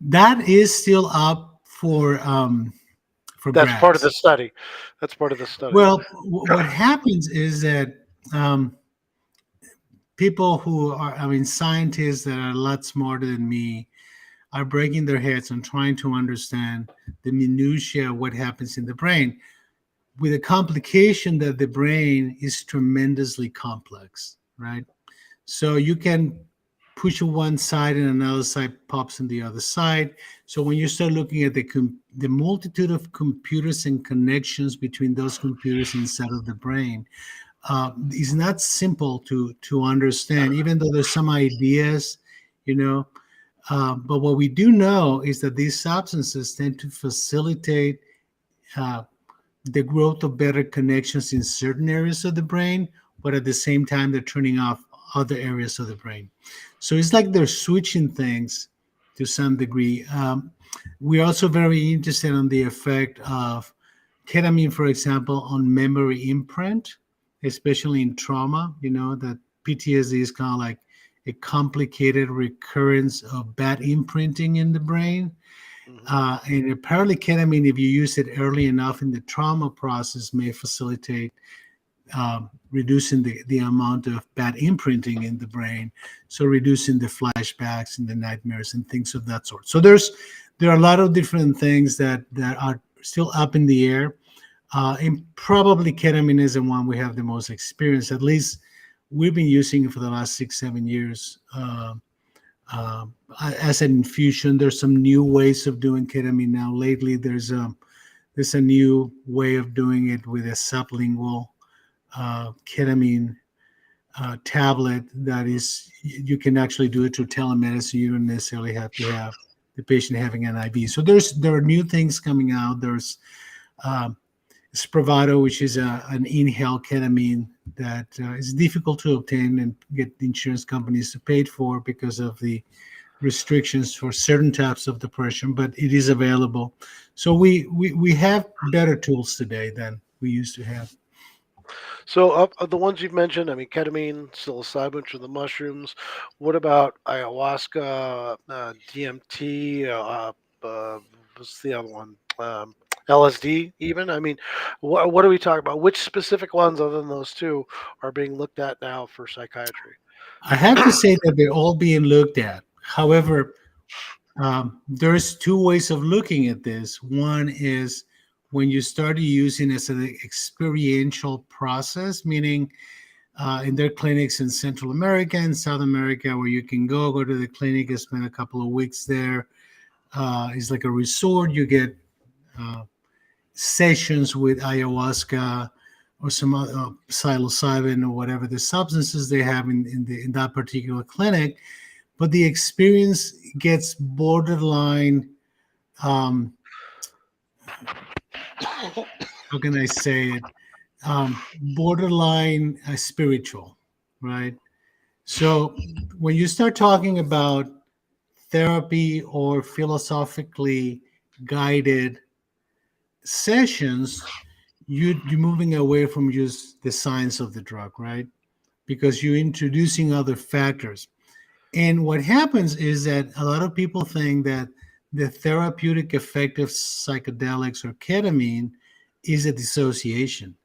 That is still up for That's part of the grabs. study. That's part of the study. Well, what happens is that people who are, I mean, scientists that are a lot smarter than me are breaking their heads on trying to understand the minutiae of what happens in the brain, with a complication that the brain is tremendously complex, right? So you can push on one side and another side pops on the other side. So when you start looking at the multitude of computers and connections between those computers inside of the brain, it's not simple to understand, even though there's some ideas, you know. But what we do know is that these substances tend to facilitate uh, the growth of better connections in certain areas of the brain, but at the same time, they're turning off other areas of the brain. So it's like they're switching things to some degree. We're also very interested in the effect of ketamine, for example, on memory imprint, especially in trauma. You know, that PTSD is kind of like a complicated recurrence of bad imprinting in the brain. Mhm. And apparently, ketamine, if you use it early enough in the trauma process, may facilitate reducing the amount of bad imprinting in the brain. So reducing the flashbacks and the nightmares and things of that sort. So there are a lot of different things that are still up in the air. And probably ketamine is the one we have the most experience. At least we've been using it for the last 6, 7 years. Uh, as an infusion, there's some new ways of doing ketamine now. Lately, there's a new way of doing it with a sublingual ketamine tablet that is, you can actually do it through telemedicine. You don't necessarily have to have the patient having an IV. So there are new things coming out. There's um, Spravato, which is an inhaled ketamine that is difficult to obtain and get the insurance companies to pay for because of the restrictions for certain types of depression, but it is available. So we have better tools today than we used to have. So, of the ones you've mentioned, I mean, ketamine, psilocybin, which are the mushrooms. What about ayahuasca, DMT? What's the other one? LSD, even? I mean, what are we talking about? Which specific ones, other than those two, are being looked at now for psychiatry? I have to say that they're all being looked at. Hmm. However, there's two ways of looking at this. One is when you start using as an experiential process, meaning in their clinics in Central America and South America, where you can go to the clinic and spend a couple of weeks there. It's like a resort. You get uh, sessions with ayahuasca or some other psilocybin or whatever the substances they have in that particular clinic, but the experience gets borderline. Um, how can I say it? Borderline spiritual, right? So when you start talking about therapy or philosophically guided sessions, you're moving away from just the science of the drug, right? Because you're introducing other factors. And what happens is that a lot of people think that the therapeutic effect of psychedelics or ketamine is a dissociation.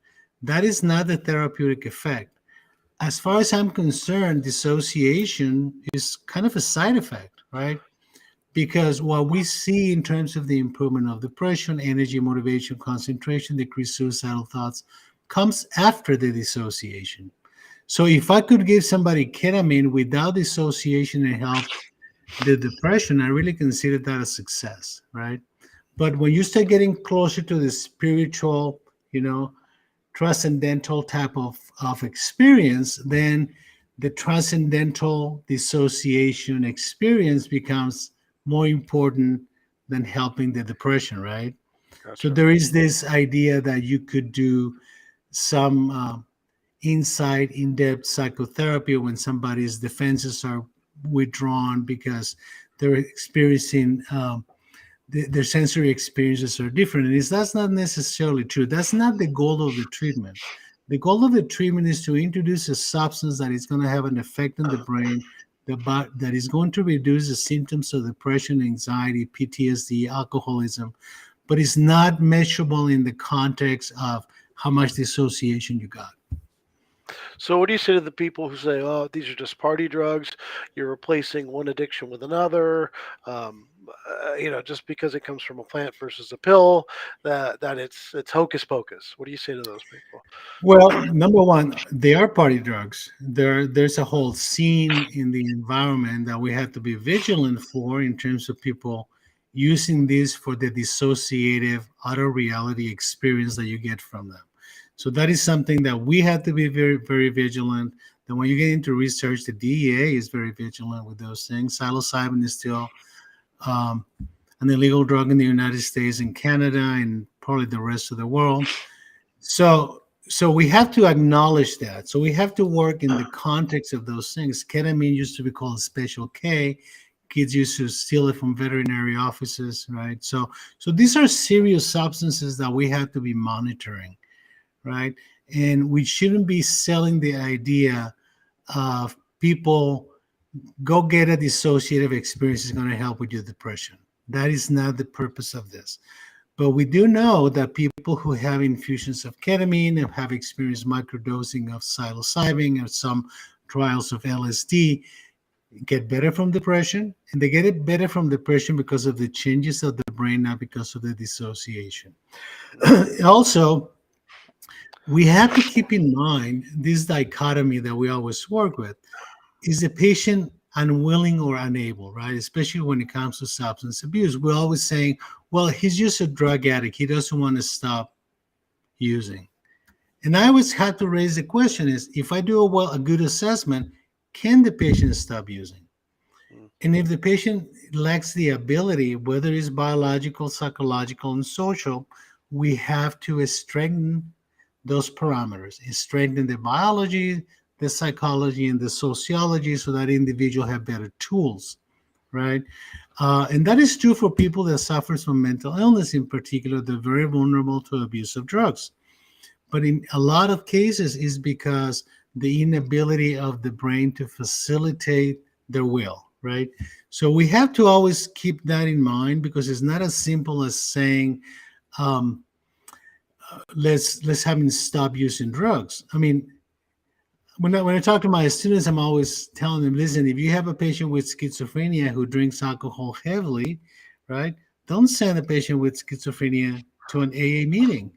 That is not the therapeutic effect. As far as I'm concerned, dissociation is kind of a side effect, right? Because what we see in terms of the improvement of depression, energy, motivation, concentration, decreased suicidal thoughts comes after the dissociation. So if I could give somebody ketamine without dissociation and help the depression, I really consider that a success, right? But when you start getting closer to the spiritual, you know, transcendental type of experience, then the transcendental dissociation experience becomes more important than helping the depression, right? So Gotcha. there is this idea that you could do some inside, in-depth psychotherapy when somebody's defenses are withdrawn because they're experiencing their sensory experiences are different. And that's not necessarily true. That's not the goal of the treatment. The goal of the treatment is to introduce a substance that is going to have an effect on the brain that is going to reduce the symptoms of depression, anxiety, PTSD, alcoholism, but it's not measurable in the context of how much dissociation you got. So, what do you say to the people who say, "Oh, these are just party drugs. You're replacing one addiction with another. Just because it comes from a plant versus a pill, that it's hocus pocus." What do you say to those people? Well, number one, they are party drugs. There's a whole scene in the environment that we have to be vigilant for in terms of people using this for the dissociative auto reality experience that you get from them. So that is something that we have to be very, very vigilant. Then when you get into research, the DEA is very vigilant with those things. Psilocybin is still um, an illegal drug in the United States and Canada and probably the rest of the world. So we have to acknowledge that. So we have to work in the context of those things. Ketamine used to be called Special K. Kids used to steal it from veterinary offices, right? So these are serious substances that we have to be monitoring, right? And we shouldn't be selling the idea of people go get a dissociative experience is going to help with your depression. That is not the purpose of this. But we do know that people who have infusions of ketamine and have experienced microdosing of psilocybin or some trials of LSD get better from depression. And they get it better from depression because of the changes of the brain, not because of the dissociation. Also, we have to keep in mind this dichotomy that we always work with. Is the patient unwilling or unable, right? Especially when it comes to substance abuse. We're always saying, well, he's just a drug addict. He doesn't want to stop using. And I always have to raise the question is if I do a good assessment, can the patient stop using? Mm. And if the patient lacks the ability, whether it's biological, psychological, and social, we have to strengthen those parameters and strengthen the biology, the psychology, and the sociology so that individual have better tools, right? And that is true for people that suffers from mental illness in particular. They're very vulnerable to abuse of drugs. But in a lot of cases, is because the inability of the brain to facilitate their will, right? So we have to always keep that in mind because it's not as simple as saying, um, let's have him stop using drugs. I mean, when I talk to my students, I'm always telling them, listen, if you have a patient with schizophrenia who drinks alcohol heavily, right? Don't send a patient with schizophrenia to an AA meeting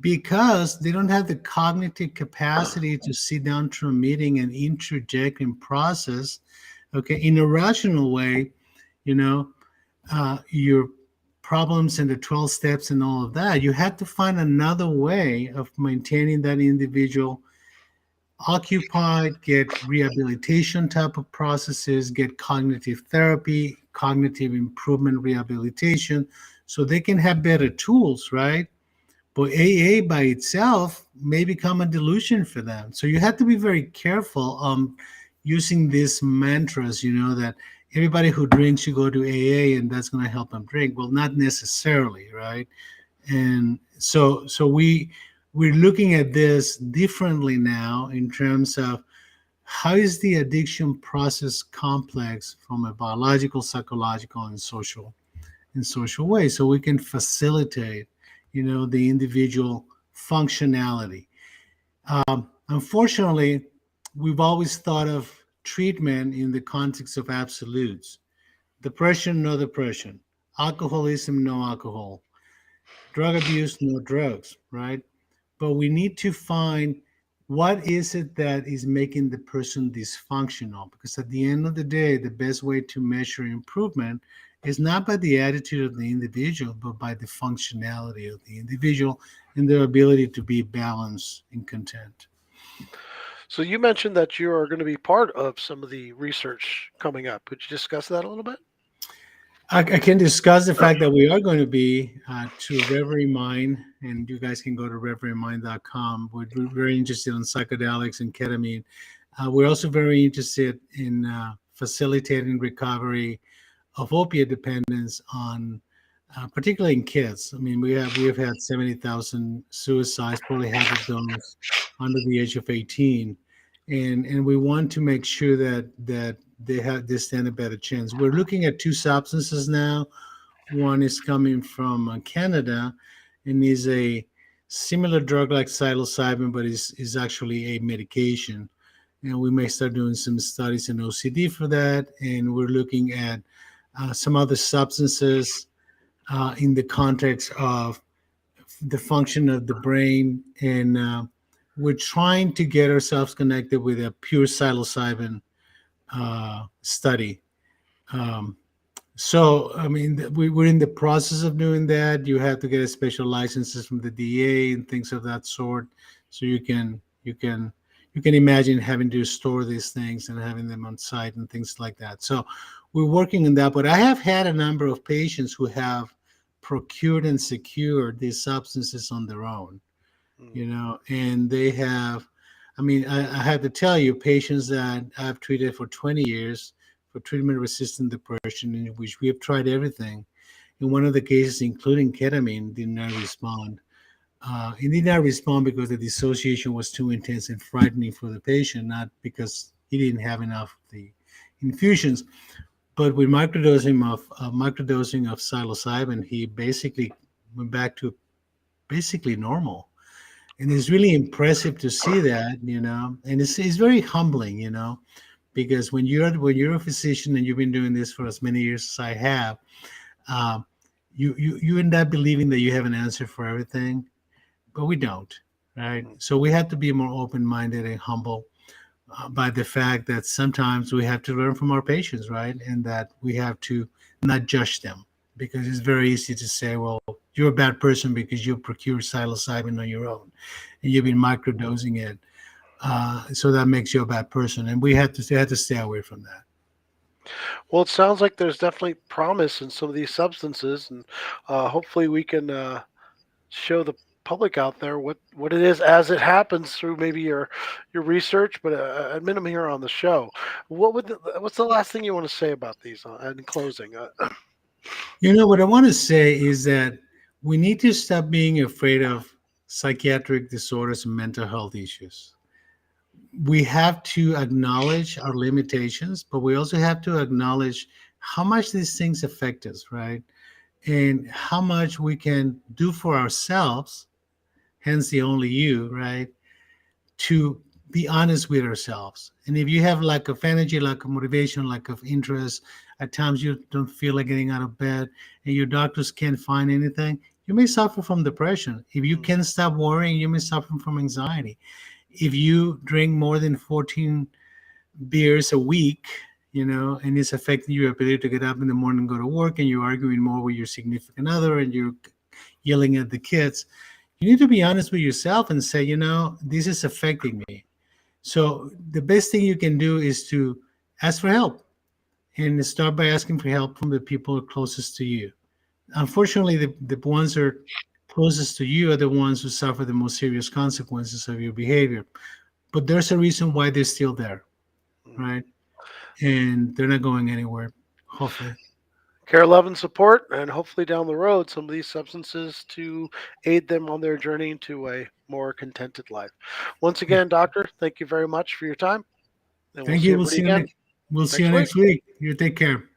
because they don't have the cognitive capacity to sit down to a meeting and interject and process, okay, in a rational way, you know, your problems and the 12 steps and all of that. You have to find another way of maintaining that individual occupied, get rehabilitation type of processes, get cognitive therapy, cognitive improvement rehabilitation, so they can have better tools, right? But AA by itself may become a delusion for them. So you have to be very careful using these mantras, that everybody who drinks should go to AA and that's going to help them drink. Well, not necessarily, right? And so we're looking at this differently now in terms of how is the addiction process complex from a biological, psychological, and social way, so we can facilitate, the individual functionality. Unfortunately, we've always thought of treatment in the context of absolutes: depression, no depression; alcoholism, no alcohol; drug abuse, no drugs, right? But we need to find what is it that is making the person dysfunctional, because at the end of the day, the best way to measure improvement is not by the attitude of the individual, but by the functionality of the individual and their ability to be balanced and content. So you mentioned that you are going to be part of some of the research coming up. Could you discuss that a little bit? I can discuss the fact that we are going to be to Reverie Mind, and you guys can go to reverymind.com. We're very interested in psychedelics and ketamine. We're also very interested in facilitating recovery of opiate dependence on, particularly in kids. I mean, we have had 70,000 suicides, probably half of those under the age of 18, and we want to make sure that they stand a better chance. We're looking at two substances now. One is coming from Canada, and is a similar drug like psilocybin, but is actually a medication. And we may start doing some studies in OCD for that. And we're looking at some other substances in the context of the function of the brain. And we're trying to get ourselves connected with a pure psilocybin study. Um, so, I mean, we're in the process of doing that. You have to get a special licenses from the DA and things of that sort. So you can imagine having to store these things and having them on site and things like that. So we're working on that. But I have had a number of patients who have procured and secured these substances on their own, Mm. and they have, I mean, I have to tell you, patients that I've treated for 20 years for treatment resistant depression, in which we have tried everything. In one of the cases, including ketamine, did not respond. It did not respond because the dissociation was too intense and frightening for the patient, not because he didn't have enough of the infusions. But with microdosing of psilocybin, he basically went back to basically normal. And it's really impressive to see that, and it's very humbling, because when you're a physician and you've been doing this for as many years as I have, um, you end up believing that you have an answer for everything, but we don't, right? Mm. So we have to be more open-minded and humble by the fact that sometimes we have to learn from our patients, right? And that we have to not judge them, because it's very easy to say, well, you're a bad person because you procured psilocybin on your own and you've been microdosing it. So that makes you a bad person. And we had to stay away from that. Well, it sounds like there's definitely promise in some of these substances, and hopefully we can show the public out there what it is as it happens through maybe your research, but at minimum here on the show. What's the last thing you want to say about these in closing? What I want to say is that we need to stop being afraid of psychiatric disorders and mental health issues. We have to acknowledge our limitations, but we also have to acknowledge how much these things affect us, right? And how much we can do for ourselves, hence the only you, right? To be honest with ourselves. And if you have lack of energy, lack of motivation, lack of interest, at times you don't feel like getting out of bed, and your doctors can't find anything, you may suffer from depression. If you Mm, can't stop worrying, you may suffer from anxiety. If you drink more than 14 beers a week, and it's affecting your ability to get up in the morning and go to work, and you're arguing more with your significant other, and you're yelling at the kids, you need to be honest with yourself and say, this is affecting me. So the best thing you can do is to ask for help, and start by asking for help from the people closest to you. Unfortunately, the ones that are closest to you are the ones who suffer the most serious consequences of your behavior. But there's a reason why they're still there, mm. right? And they're not going anywhere, hopefully. Care, love, and support, and hopefully down the road, some of these substances to aid them on their journey to a more contented life. Once Yeah. again, doctor, thank you very much for your time, and we'll Thank see you. everybody again We'll see you next week. next week. You take care.